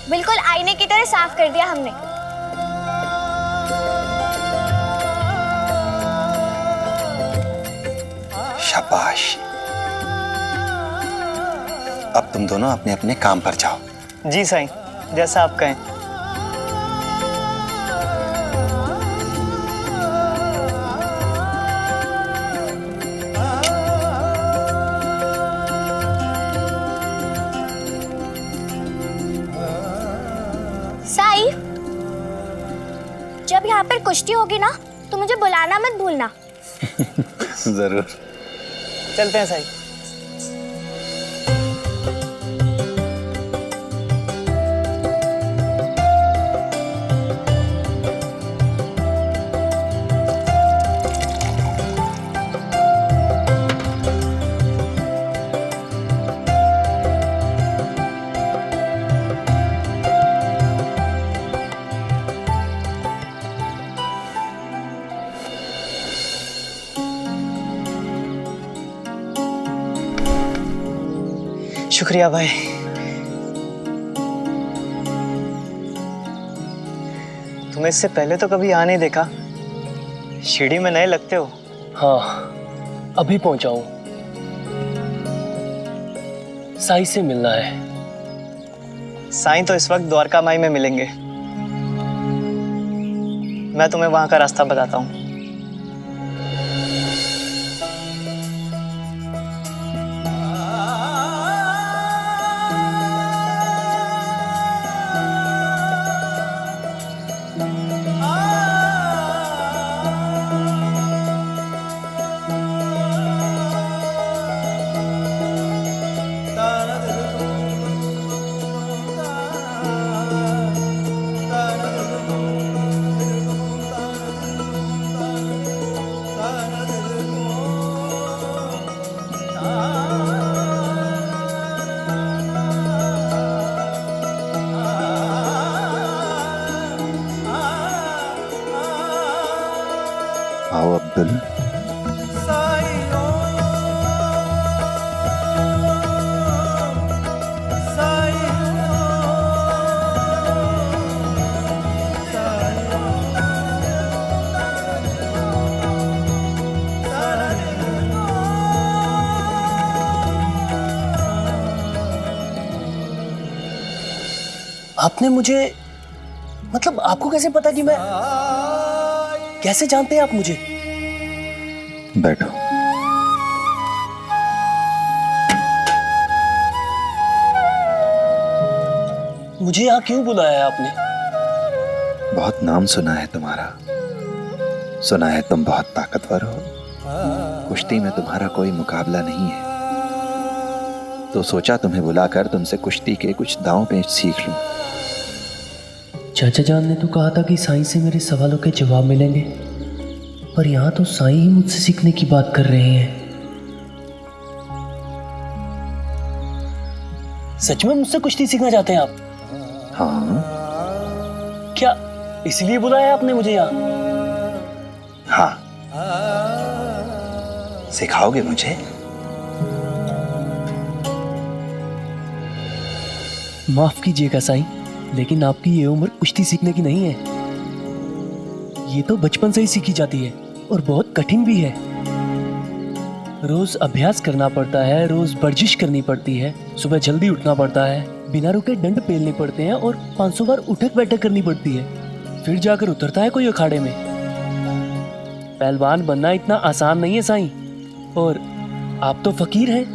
बिल्कुल आईने की तरह साफ कर दिया हमने। शाबाश। अब तुम दोनों अपने अपने काम पर जाओ। जी साईं, जैसा आप कहें। साई, जब यहाँ पर कुश्ती होगी ना तो मुझे बुलाना मत भूलना। जरूर। चलते हैं साईं। शुक्रिया भाई। तुम्हें इससे पहले तो कभी आ नहीं देखा। शिरडी में नए लगते हो। हाँ, अभी पहुंचा हूं। साई से मिलना है। साईं तो इस वक्त द्वारका माई में मिलेंगे। मैं तुम्हें वहां का रास्ता बताता हूँ। आओ अब्दुल। आपने मुझे, मतलब आपको कैसे पता कि मैं, कैसे जानते हैं आप मुझे? बैठो। मुझे यहाँ क्यों बुलाया है आपने? बहुत नाम सुना है तुम्हारा। सुना है तुम बहुत ताकतवर हो। कुश्ती में तुम्हारा कोई मुकाबला नहीं है, तो सोचा तुम्हें बुलाकर तुमसे कुश्ती के कुछ दांव पेच सीख लूं। चाचा जान ने तो कहा था कि साईं से मेरे सवालों के जवाब मिलेंगे, पर यहाँ तो साईं ही मुझसे सीखने की बात कर रहे हैं। सच में मुझसे कुश्ती सीखना चाहते हैं आप? हाँ। क्या इसलिए बुलाया आपने मुझे यहाँ? हाँ। सिखाओगे मुझे? माफ कीजिएगा साईं, लेकिन आपकी ये उम्र कुश्ती सीखने की नहीं है। ये तो बचपन से ही सीखी जाती है और बहुत कठिन भी है। रोज अभ्यास करना पड़ता है, रोज वर्जिश करनी पड़ती है, सुबह जल्दी उठना पड़ता है, बिना रुके डंड पेलने पड़ते हैं और 500 बार उठक बैठक करनी पड़ती है, फिर जाकर उतरता है कोई अखाड़े में। पहलवान बनना इतना आसान नहीं है साईं। और आप तो फकीर हैं,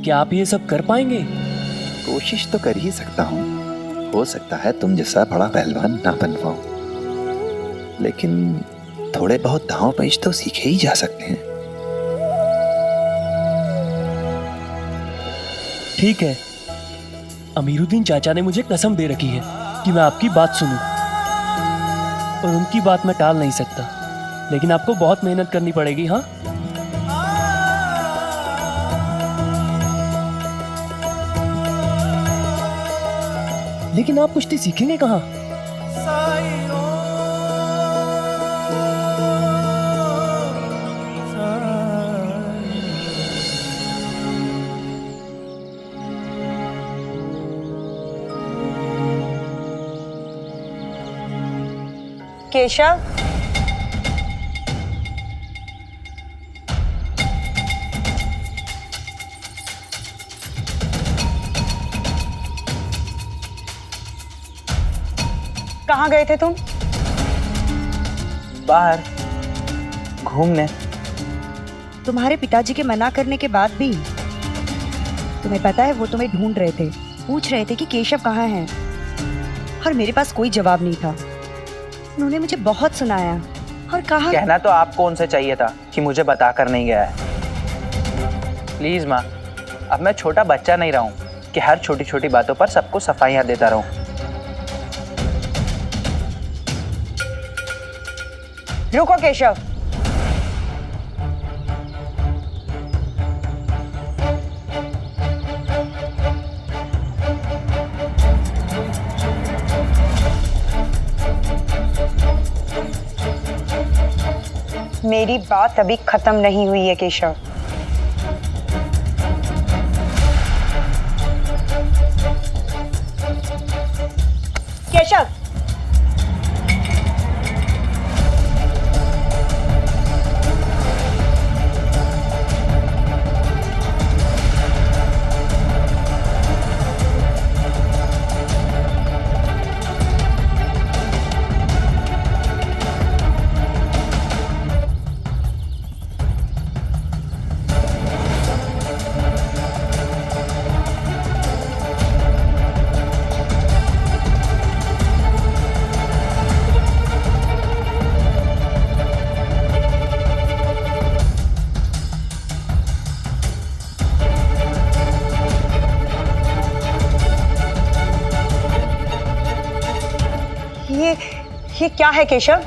क्या आप ये सब कर पाएंगे? कोशिश तो कर ही सकता हूँ। हो सकता है तुम जैसा बड़ा पहलवान ना बन पाऊं, लेकिन थोड़े बहुत दांव पेच तो सीखे ही जा सकते हैं। ठीक है, अमीरुद्दीन चाचा ने मुझे कसम दे रखी है कि मैं आपकी बात सुनूं, और उनकी बात मैं टाल नहीं सकता, लेकिन आपको बहुत मेहनत करनी पड़ेगी। हाँ, लेकिन आप कुश्ती सीखेंगे कहाँ? केशव, कहाँ गए थे तुम? बाहर घूमने। तुम्हारे पिताजी के मना करने के बाद भी? तुम्हें पता है वो तुम्हें ढूंढ रहे थे, पूछ रहे थे कि केशव कहाँ है, और मेरे पास कोई जवाब नहीं था। उन्होंने मुझे बहुत सुनाया और कहा। कहना तो आपको उनसे चाहिए था कि मुझे बता कर नहीं गया है। प्लीज माँ, अब मैं छोटा बच्चा नहीं रहा हूँ कि हर छोटी छोटी बातों पर सबको सफाइयाँ देता रहूँ। रुको केशव, मेरी बात अभी खत्म नहीं हुई है केशव। केशव। ये क्या है केशव?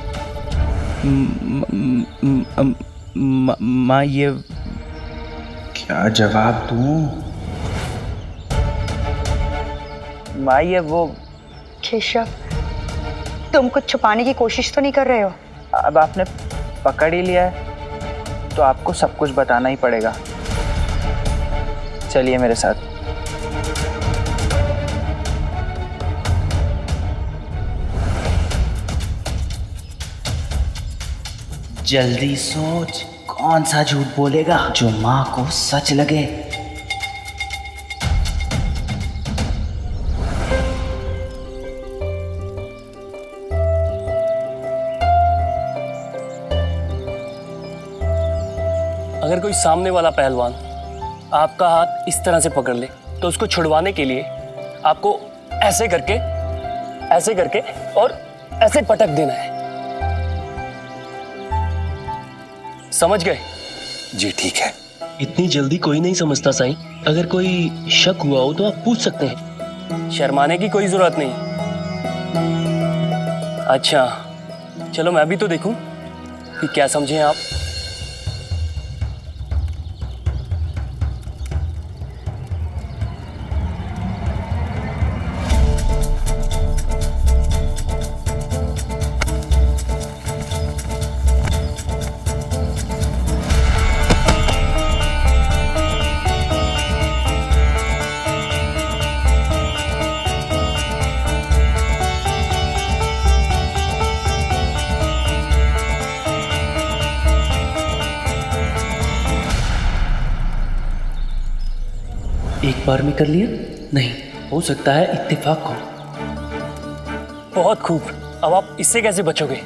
माँ ये क्या जवाब दूं? माँ ये वो। केशव, तुम कुछ छुपाने की कोशिश तो नहीं कर रहे हो? अब आपने पकड़ ही लिया है तो आपको सब कुछ बताना ही पड़ेगा। चलिए मेरे साथ। जल्दी सोच, कौन सा झूठ बोलेगा जो माँ को सच लगे। अगर कोई सामने वाला पहलवान आपका हाथ इस तरह से पकड़ ले तो उसको छुड़वाने के लिए आपको ऐसे करके और ऐसे पटक देना है। समझ गए? जी ठीक है। इतनी जल्दी कोई नहीं समझता साईं। अगर कोई शक हुआ हो तो आप पूछ सकते हैं, शर्माने की कोई जरूरत नहीं। अच्छा चलो मैं भी तो देखूं कि क्या समझे आप। एक बार में कर लिया? नहीं, हो सकता है इत्तेफाक हो। बहुत खूब। अब आप इससे कैसे बचोगे?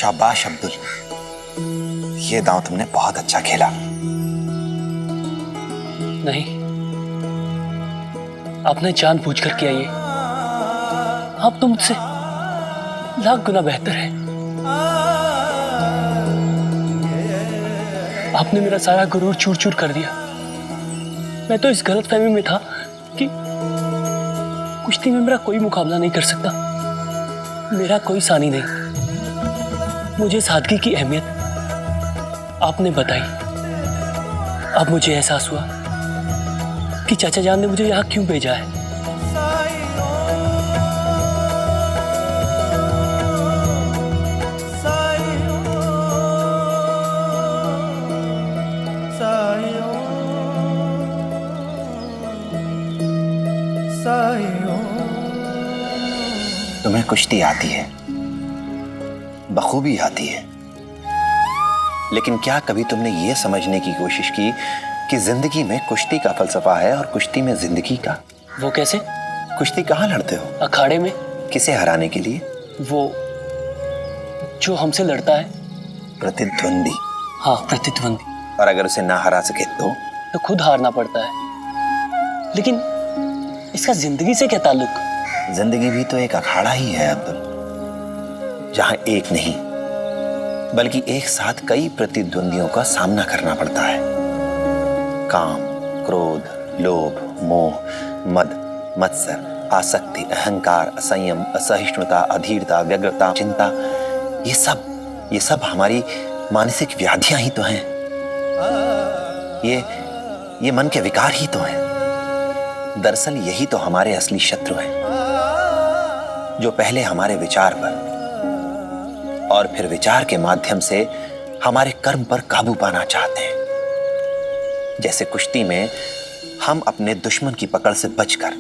शाबाश अब्दुल, ये दांव तुमने बहुत अच्छा खेला। नहीं, आपने जानबूझकर किया ये। आप तो मुझसे लाख गुना बेहतर है। आपने मेरा सारा गुरूर चूर चूर कर दिया। मैं तो इस गलतफहमी में था कि कुश्ती में मेरा कोई मुकाबला नहीं कर सकता, मेरा कोई सानी नहीं। मुझे सादगी की अहमियत आपने बताई। अब मुझे एहसास हुआ कि चाचा जान ने मुझे यहाँ क्यों भेजा है। तुम्हें कुश्ती आती है, बखूबी आती है, लेकिन क्या कभी तुमने ये समझने की कोशिश की कि जिंदगी में कुश्ती का फलसफा है और कुश्ती में जिंदगी का? वो कैसे? कुश्ती कहाँ लड़ते हो? अखाड़े में। किसे हराने के लिए? वो जो हमसे लड़ता है। प्रतिद्वंदी। हाँ, प्रतिद्वंदी। और अगर उसे ना हरा सके तो खुद हारना पड़ता है। लेकिन इसका जिंदगी से क्या ताल्लुक? जिंदगी भी तो एक अखाड़ा ही है अब्दुल, जहां एक नहीं बल्कि एक साथ कई प्रतिद्वंदियों का सामना करना पड़ता है। काम, क्रोध, लोभ, मोह, मद, मत्सर, आसक्ति, अहंकार, असंयम, असहिष्णुता, अधीरता, व्यग्रता, चिंता, ये सब हमारी मानसिक व्याधियां ही तो हैं। ये मन के विकार ही तो हैं। दरअसल यही तो हमारे असली शत्रु हैं, जो पहले हमारे विचार पर और फिर विचार के माध्यम से हमारे कर्म पर काबू पाना चाहते हैं। जैसे कुश्ती में हम अपने दुश्मन की पकड़ से बचकर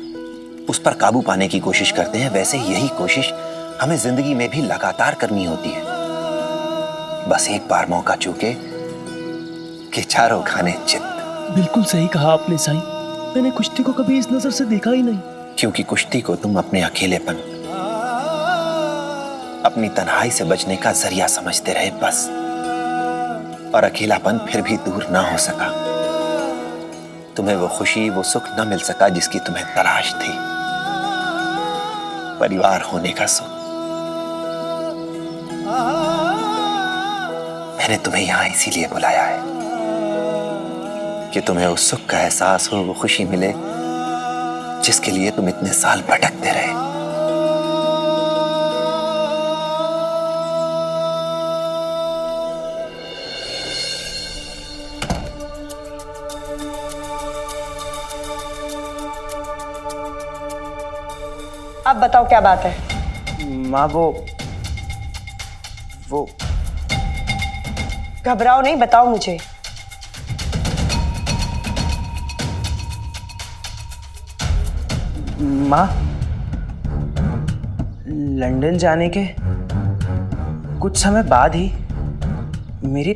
उस पर काबू पाने की कोशिश करते हैं, वैसे यही कोशिश हमें जिंदगी में भी लगातार करनी होती है। बस एक बार मौका चूके कि चारों खाने चित। बिल्कुल सही कहा आपने साईं, मैंने कुश्ती को कभी इस नजर से देखा ही नहीं। क्योंकि कुश्ती को तुम अपने अकेलेपन, अपनी तन्हाई से बचने का जरिया समझते रहे बस, और अकेलापन फिर भी दूर ना हो सका। तुम्हें वो खुशी, वो सुख न मिल सका जिसकी तुम्हें तलाश थी, परिवार होने का सुख। मैंने तुम्हें यहां इसीलिए बुलाया है कि तुम्हें उस सुख का एहसास हो, वो खुशी मिले जिसके लिए तुम इतने साल भटकते रहे। अब बताओ क्या बात है? माँ वो घबराओ नहीं, बताओ मुझे। माँ, लंदन जाने के कुछ समय बाद ही मेरी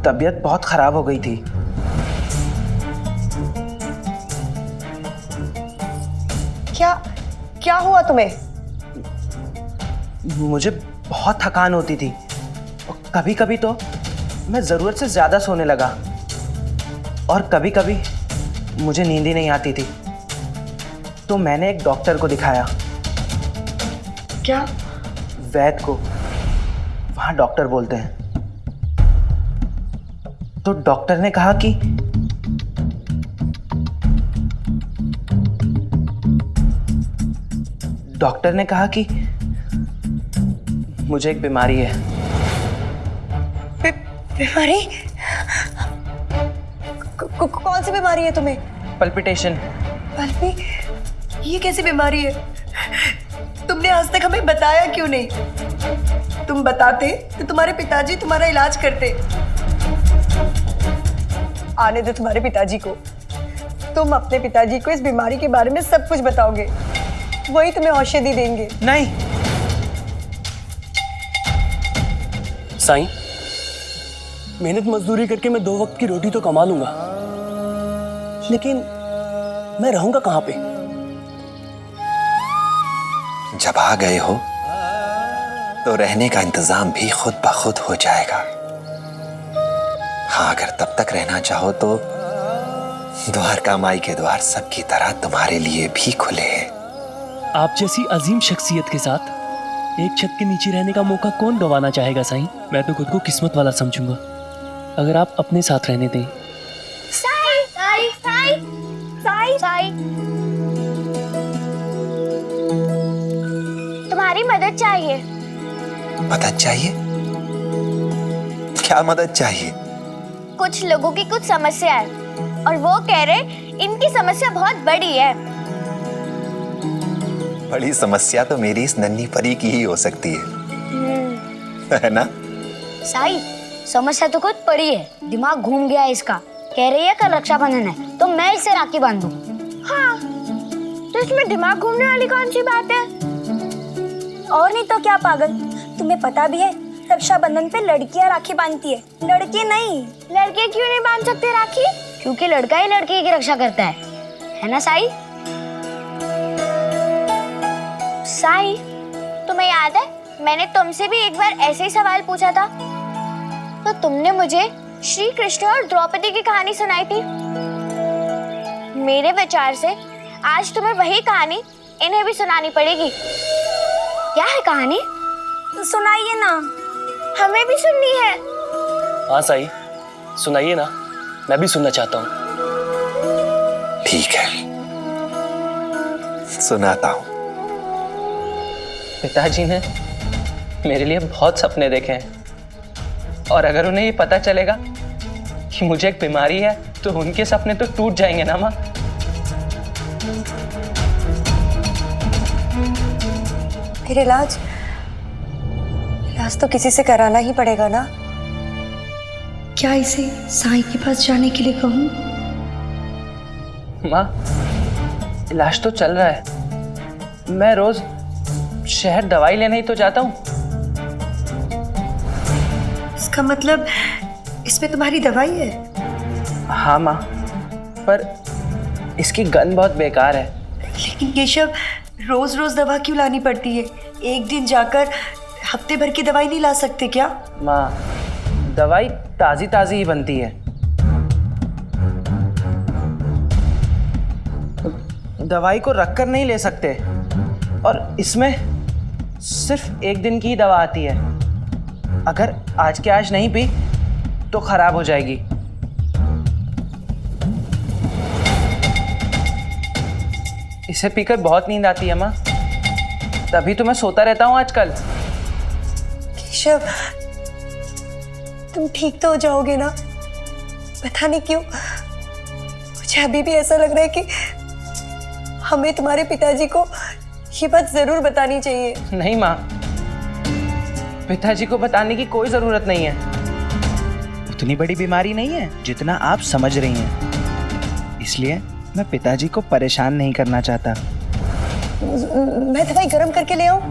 तबीयत बहुत खराब हो गई थी। क्या हुआ तुम्हें? मुझे बहुत थकान होती थी और कभी कभी तो मैं जरूरत से ज्यादा सोने लगा, और कभी कभी मुझे नींद ही नहीं आती थी। तो मैंने एक डॉक्टर को दिखाया। क्या? वैद्य को, वहां डॉक्टर बोलते हैं। तो डॉक्टर ने कहा कि मुझे एक बीमारी है। बीमारी? कौन सी बीमारी है तुम्हें? पल्पिटेशन। पल्पी? ये कैसी बीमारी है? तुमने आज तक हमें बताया क्यों नहीं? तुम बताते तो तुम्हारे पिताजी तुम्हारा इलाज करते। आने दो तुम्हारे पिताजी को। तुम अपने पिताजी को इस बीमारी के बारे में सब कुछ बताओगे, वही तुम्हें औषधि देंगे। नहीं साईं, मेहनत मजदूरी करके मैं 2 वक्त की रोटी तो कमा लूंगा, लेकिन मैं रहूंगा कहां पे? जब आ गए हो तो रहने का इंतजाम भी खुद ब खुद हो जाएगा। हाँ, अगर तब तक रहना चाहो तो द्वारका माई के द्वार सबकी तरह तुम्हारे लिए भी खुले हैं। आप जैसी अजीम शख्सियत के साथ एक छत के नीचे रहने का मौका कौन गंवाना चाहेगा साईं। मैं तो खुद को किस्मत वाला समझूंगा अगर आप अपने साथ रहने दें। साई साई साई साई साई, तुम्हारी मदद चाहिए। मदद चाहिए? क्या मदद चाहिए? कुछ लोगों की कुछ समस्या है और वो कह रहे इनकी समस्या बहुत बड़ी है। बड़ी समस्या तो मेरी इस नन्ही परी की ही हो सकती है ना? साई, समस्या तो खुद पड़ी है, दिमाग घूम गया है इसका। कह रही है कल रक्षाबंधन है तो मैं इसे राखी बांधूं। हाँ, तो इसमें दिमाग घूमने वाली कौन सी बात है? और नहीं तो क्या पागल, तुम्हें पता भी है रक्षाबंधन पे लड़कियां राखी बांधती है, लड़के नहीं। लड़के क्यों नहीं बांध सकते राखी? क्योंकि लड़का ही लड़की की रक्षा करता है ना साई? साई, तुम्हें याद है मैंने तुमसे भी एक बार ऐसे ही सवाल पूछा था तो तुमने मुझे श्री कृष्ण और द्रौपदी की कहानी सुनाई थी। मेरे विचार से आज तुम्हें वही कहानी इन्हें भी सुनानी पड़ेगी। क्या है कहानी? सुनाइए ना, हमें भी सुननी है। हाँ साईं, सुनाइए ना, मैं भी सुनना चाहता हूँ। ठीक है, सुनाता हूँ। पिताजी ने मेरे लिए बहुत सपने देखे हैं और अगर उन्हें ये पता चलेगा कि मुझे एक बीमारी है तो उनके सपने तो टूट जाएंगे ना माँ। फिर इलाज तो किसी से कराना ही पड़ेगा ना। क्या इसे साईं के पास जाने के लिए कहूँ? माँ, इलाज तो चल रहा है, मैं रोज शहर दवाई लेने ही तो जाता हूँ। इसका मतलब इसमें तुम्हारी दवाई है? हाँ माँ, पर इसकी गंध बहुत बेकार है। लेकिन केशव, रोज रोज दवा क्यों लानी पड़ती है? एक दिन जाकर हफ्ते भर की दवाई नहीं ला सकते क्या? माँ, दवाई ताजी ताजी ही बनती है। दवाई को रख कर नहीं ले सकते और इसमें सिर्फ एक दिन की ही दवा आती है। अगर आज के आज नहीं पी तो खराब हो जाएगी। इसे पीकर बहुत नींद आती है माँ, तभी तो मैं सोता रहता हूँ आजकल। केशव, तुम ठीक तो हो जाओगे ना? पता नहीं क्यों मुझे अभी भी ऐसा लग रहा है कि हमें तुम्हारे पिताजी को ये बात जरूर बतानी चाहिए। नहीं माँ, पिताजी को बताने की कोई जरूरत नहीं है। उतनी बड़ी बीमारी नहीं है जितना आप समझ रही हैं, इसलिए मैं पिताजी को परेशान नहीं करना चाहता। मैं दवाई गर्म करके ले आऊं?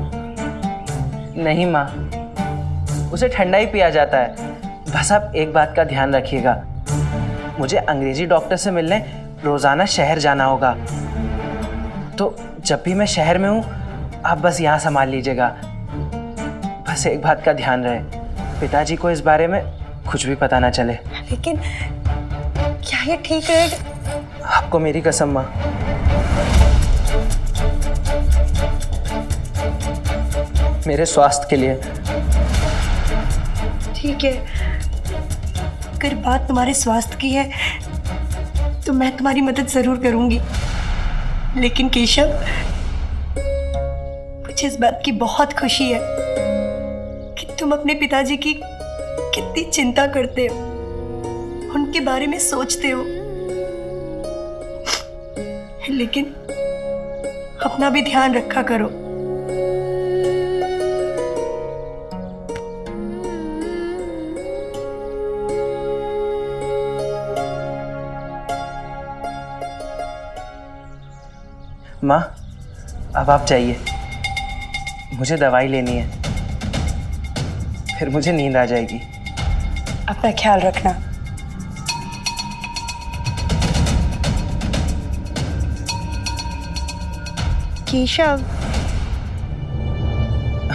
नहीं माँ, उसे ठंडा ही पिया जाता है। बस आप एक बात का ध्यान रखिएगा, मुझे अंग्रेजी डॉक्टर से मिलने रोजाना शहर जाना होगा, तो जब भी मैं शहर में हूँ आप बस यहाँ संभाल लीजिएगा। बस एक बात का ध्यान रहे, पिताजी को इस बारे में कुछ भी पता ना चले। लेकिन क्या ये ठीक रहेगा? आपको मेरी कसम माँ। मेरे स्वास्थ्य के लिए। ठीक है, अगर बात तुम्हारे स्वास्थ्य की है तो मैं तुम्हारी मदद जरूर करूंगी। लेकिन केशव, मुझे इस बात की बहुत खुशी है कि तुम अपने पिताजी की कितनी चिंता करते हो, उनके बारे में सोचते हो। लेकिन अपना भी ध्यान रखा करो। माँ, अब आप जाइए, मुझे दवाई लेनी है, फिर मुझे नींद आ जाएगी। अपना ख्याल रखना।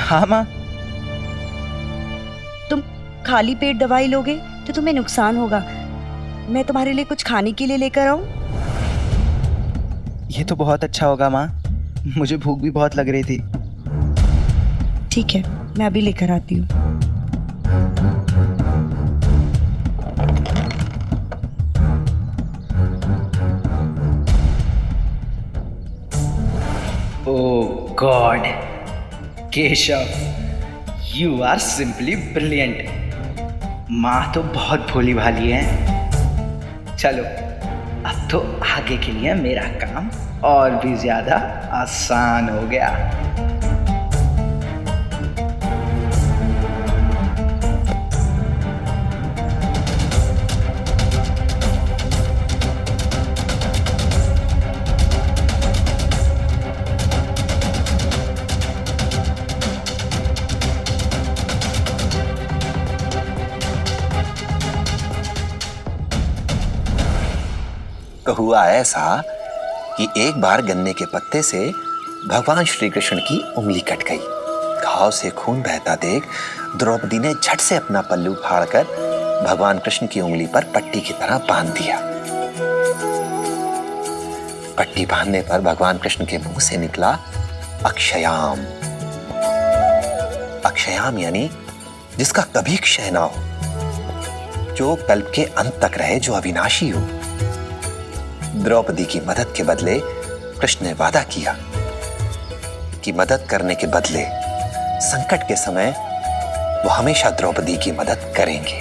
हाँ माँ, खाली पेट दवाई लोगे तो तुम्हें नुकसान होगा। मैं तुम्हारे लिए कुछ खाने के लिए लेकर आऊं? ये तो बहुत अच्छा होगा माँ, मुझे भूख भी बहुत लग रही थी। ठीक है, मैं अभी लेकर आती हूँ। Oh God, Keshav, you are simply brilliant. माँ तो बहुत भोली भाली है। चलो, अब तो आगे के लिए मेरा काम और भी ज्यादा आसान हो गया। तो हुआ ऐसा कि एक बार गन्ने के पत्ते से भगवान श्री कृष्ण की उंगली कट गई। घाव से खून बहता देख द्रौपदी ने झट से अपना पल्लू फाड़कर भगवान कृष्ण की उंगली पर पट्टी की तरह बांध दिया। पट्टी बांधने पर भगवान कृष्ण के मुंह से निकला अक्षयाम। अक्षयाम यानी जिसका कभी क्षय ना हो, जो कल्प के अंत तक रहे, जो अविनाशी हो। द्रौपदी की मदद के बदले कृष्ण ने वादा किया कि मदद करने के बदले संकट के समय वो हमेशा द्रौपदी की मदद करेंगे,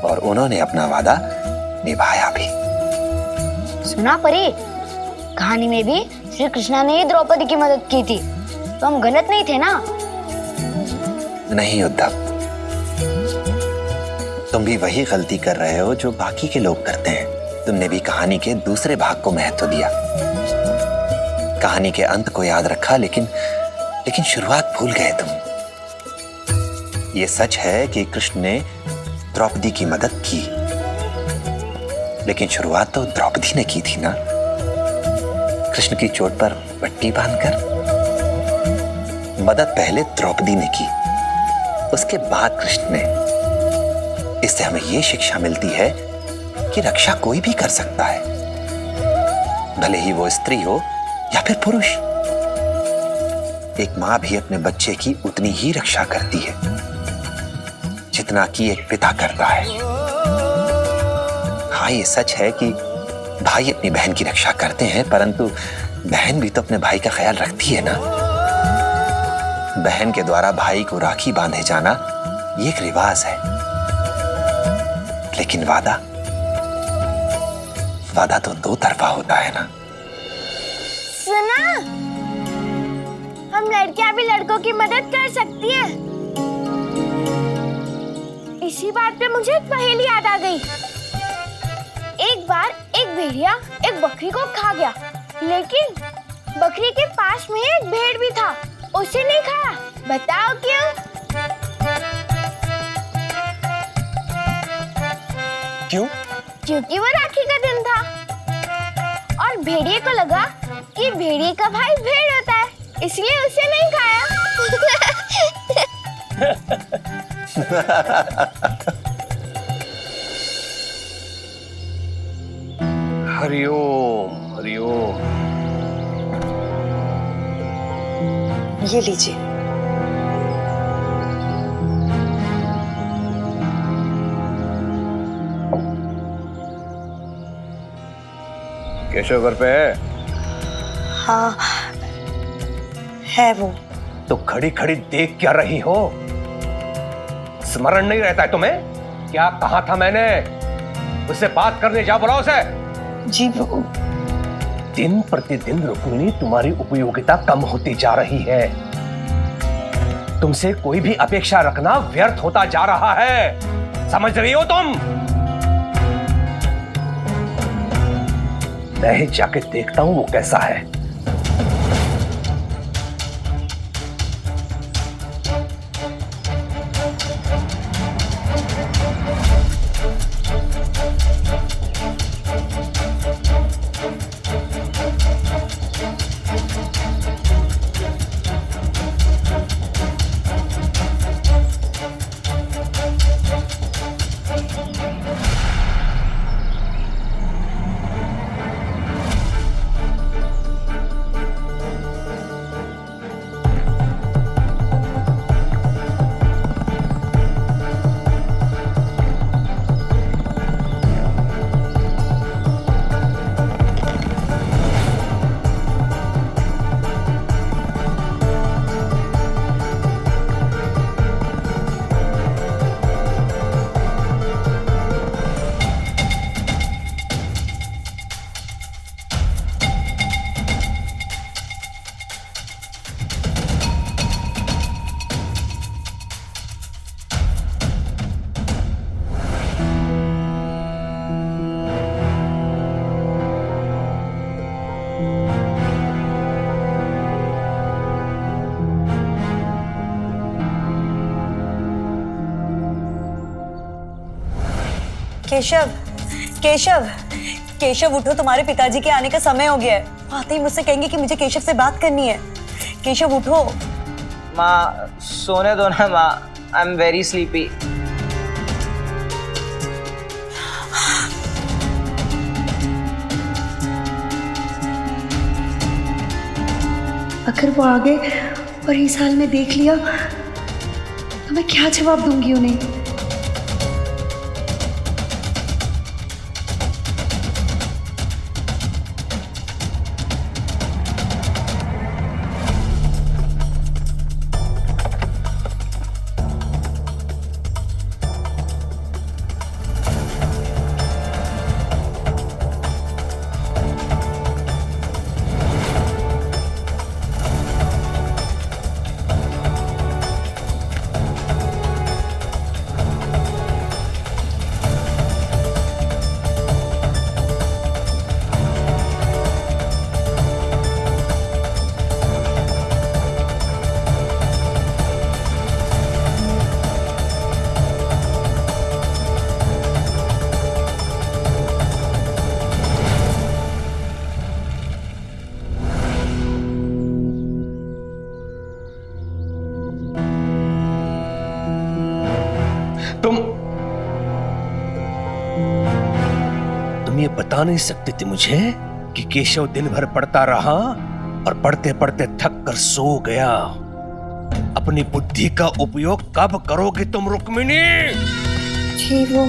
और उन्होंने अपना वादा निभाया भी। सुना परी, कहानी में भी श्री कृष्णा ने ही द्रौपदी की मदद की थी, तो हम गलत नहीं थे ना? नहीं उद्धव, तुम भी वही गलती कर रहे हो जो बाकी के लोग करते हैं। तुमने भी कहानी के दूसरे भाग को महत्व दिया, कहानी के अंत को याद रखा, लेकिन शुरुआत भूल गए तुम। ये सच है कि कृष्ण ने द्रौपदी की मदद की, लेकिन शुरुआत तो द्रौपदी ने की थी ना, कृष्ण की चोट पर पट्टी बांधकर। मदद पहले द्रौपदी ने की, उसके बाद कृष्ण ने। इससे हमें यह शिक्षा मिलती है कि रक्षा कोई भी कर सकता है, भले ही वो स्त्री हो या फिर पुरुष। एक मां भी अपने बच्चे की उतनी ही रक्षा करती है जितना कि एक पिता करता है। हाँ, ये सच है कि भाई अपनी बहन की रक्षा करते हैं, परंतु बहन भी तो अपने भाई का ख्याल रखती है ना। बहन के द्वारा भाई को राखी बांधे जाना ये एक रिवाज है, लेकिन वादा तो दो तरफा होता है ना। सुना, हम लड़कियां भी लड़कों की मदद कर सकती हैं। इसी बात पे मुझे एक पहेली याद आ गई। एक बार एक भेड़िया एक बकरी को खा गया, लेकिन बकरी के पास में एक भेड़ भी था, उसे नहीं खाया। बताओ क्यों? क्यों? क्योंकि वो राखी का दिन था और भेड़िए को लगा कि भेड़िए का भाई भेड़ होता है, इसलिए उसे नहीं खाया। हरिओम हरिओम। ये लीजिए। केशव घर पे है? हाँ, है वो। तो खड़ी खड़ी देख क्या रही हो? स्मरण नहीं रहता है तुम्हें? क्या कहा था मैंने? उससे बात करने जा, बुलाओ उसे। जी वो। दिन प्रतिदिन रुक्मिणी तुम्हारी उपयोगिता कम होती जा रही है। तुमसे कोई भी अपेक्षा रखना व्यर्थ होता जा रहा है, समझ रही हो तुम? मैं ही जाके देखता हूं वो कैसा है। केशव, केशव, केशव उठो, तुम्हारे पिताजी के आने का समय हो गया है। आते ही मुझसे कहेंगे कि मुझे केशव से बात करनी है। केशव उठो। माँ सोने दो ना माँ, आई एम वेरी स्लीपी। अगर वो आ गए और इस हाल में देख लिया तो मैं क्या जवाब दूंगी उन्हें? तुम ये बता नहीं सकते थे मुझे कि केशव दिन भर पढ़ता रहा और पढ़ते पढ़ते थक कर सो गया। अपनी बुद्धि का उपयोग कब करोगे तुम रुक्मिणी? जी वो,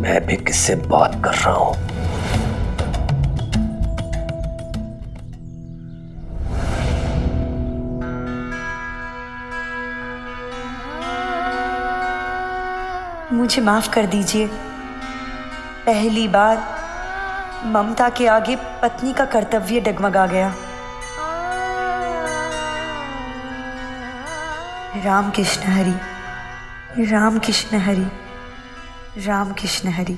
मैं भी किससे बात कर रहा हूं? मुझे माफ कर दीजिए। पहली बार ममता के आगे पत्नी का कर्तव्य डगमगा गया। राम कृष्ण हरि, राम कृष्ण हरि, राम कृष्ण हरि।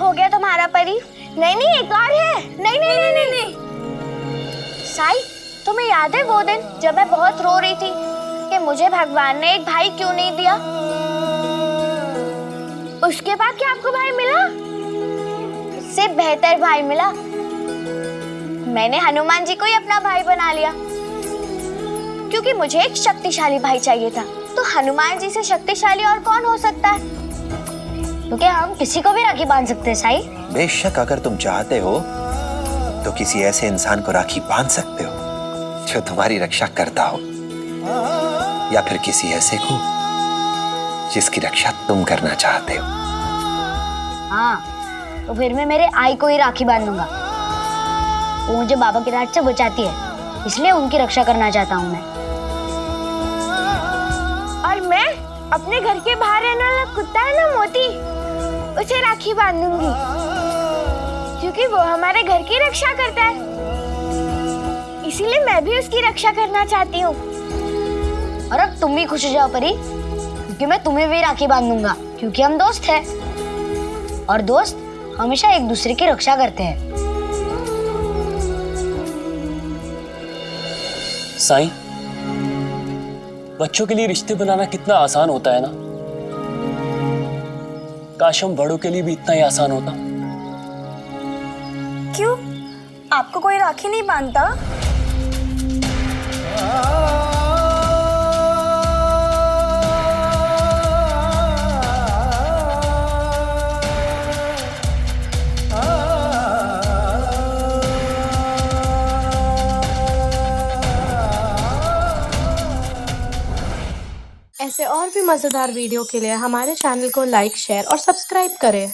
हो गया तुम्हारा परी? नहीं नहीं, एक और है। नहीं नहीं नहीं नहीं नहीं। साई, तुम्हें याद है वो दिन जब मैं बहुत रो रही थी कि मुझे भगवान ने एक भाई क्यों नहीं दिया? उसके बाद क्या आपको भाई मिला? इससे बेहतर भाई मिला। मैंने हनुमान जी को ही अपना भाई बना लिया, क्योंकि मुझे एक शक्तिशाली भाई चाहिए था। तो हनुमान जी से शक्तिशाली और कौन हो सकता है? क्योंकि हम किसी को भी राखी बांध सकते हैं साई। बेशक अगर तुम चाहते हो तो किसी ऐसे इंसान को राखी बांध सकते हो जो तुम्हारी रक्षा करता हो, या फिर किसी ऐसे को जिसकी रक्षा तुम करना चाहते हो। हाँ, तो फिर मैं मेरे आई को ही राखी बांधूंगा। वो मुझे बाबा की डांट से बचाती है, इसलिए उनकी रक्षा करना चाहता हूँ मैं। और मैं अपने घर के बाहर रहने वाला कुत्ता है ना मोती, उसे राखी बांधूंगी, क्योंकि वो हमारे घर की रक्षा करता है। इसीलिए मैं भी उसकी रक्षा करना चाहती हूँ। और अब तुम भी खुश हो जाओ परी, क्योंकि मैं तुम्हें भी राखी बांधूंगा, क्योंकि हम दोस्त हैं और दोस्त हमेशा एक दूसरे की रक्षा करते हैं। साईं, बच्चों के लिए रिश्ते बनाना कितना आसान होता है ना। काश हम बड़ों के लिए भी इतना ही आसान होता। क्यों, आपको कोई राखी नहीं बांधता? ऐसे और भी मज़ेदार वीडियो के लिए हमारे चैनल को लाइक, शेयर और सब्सक्राइब करें।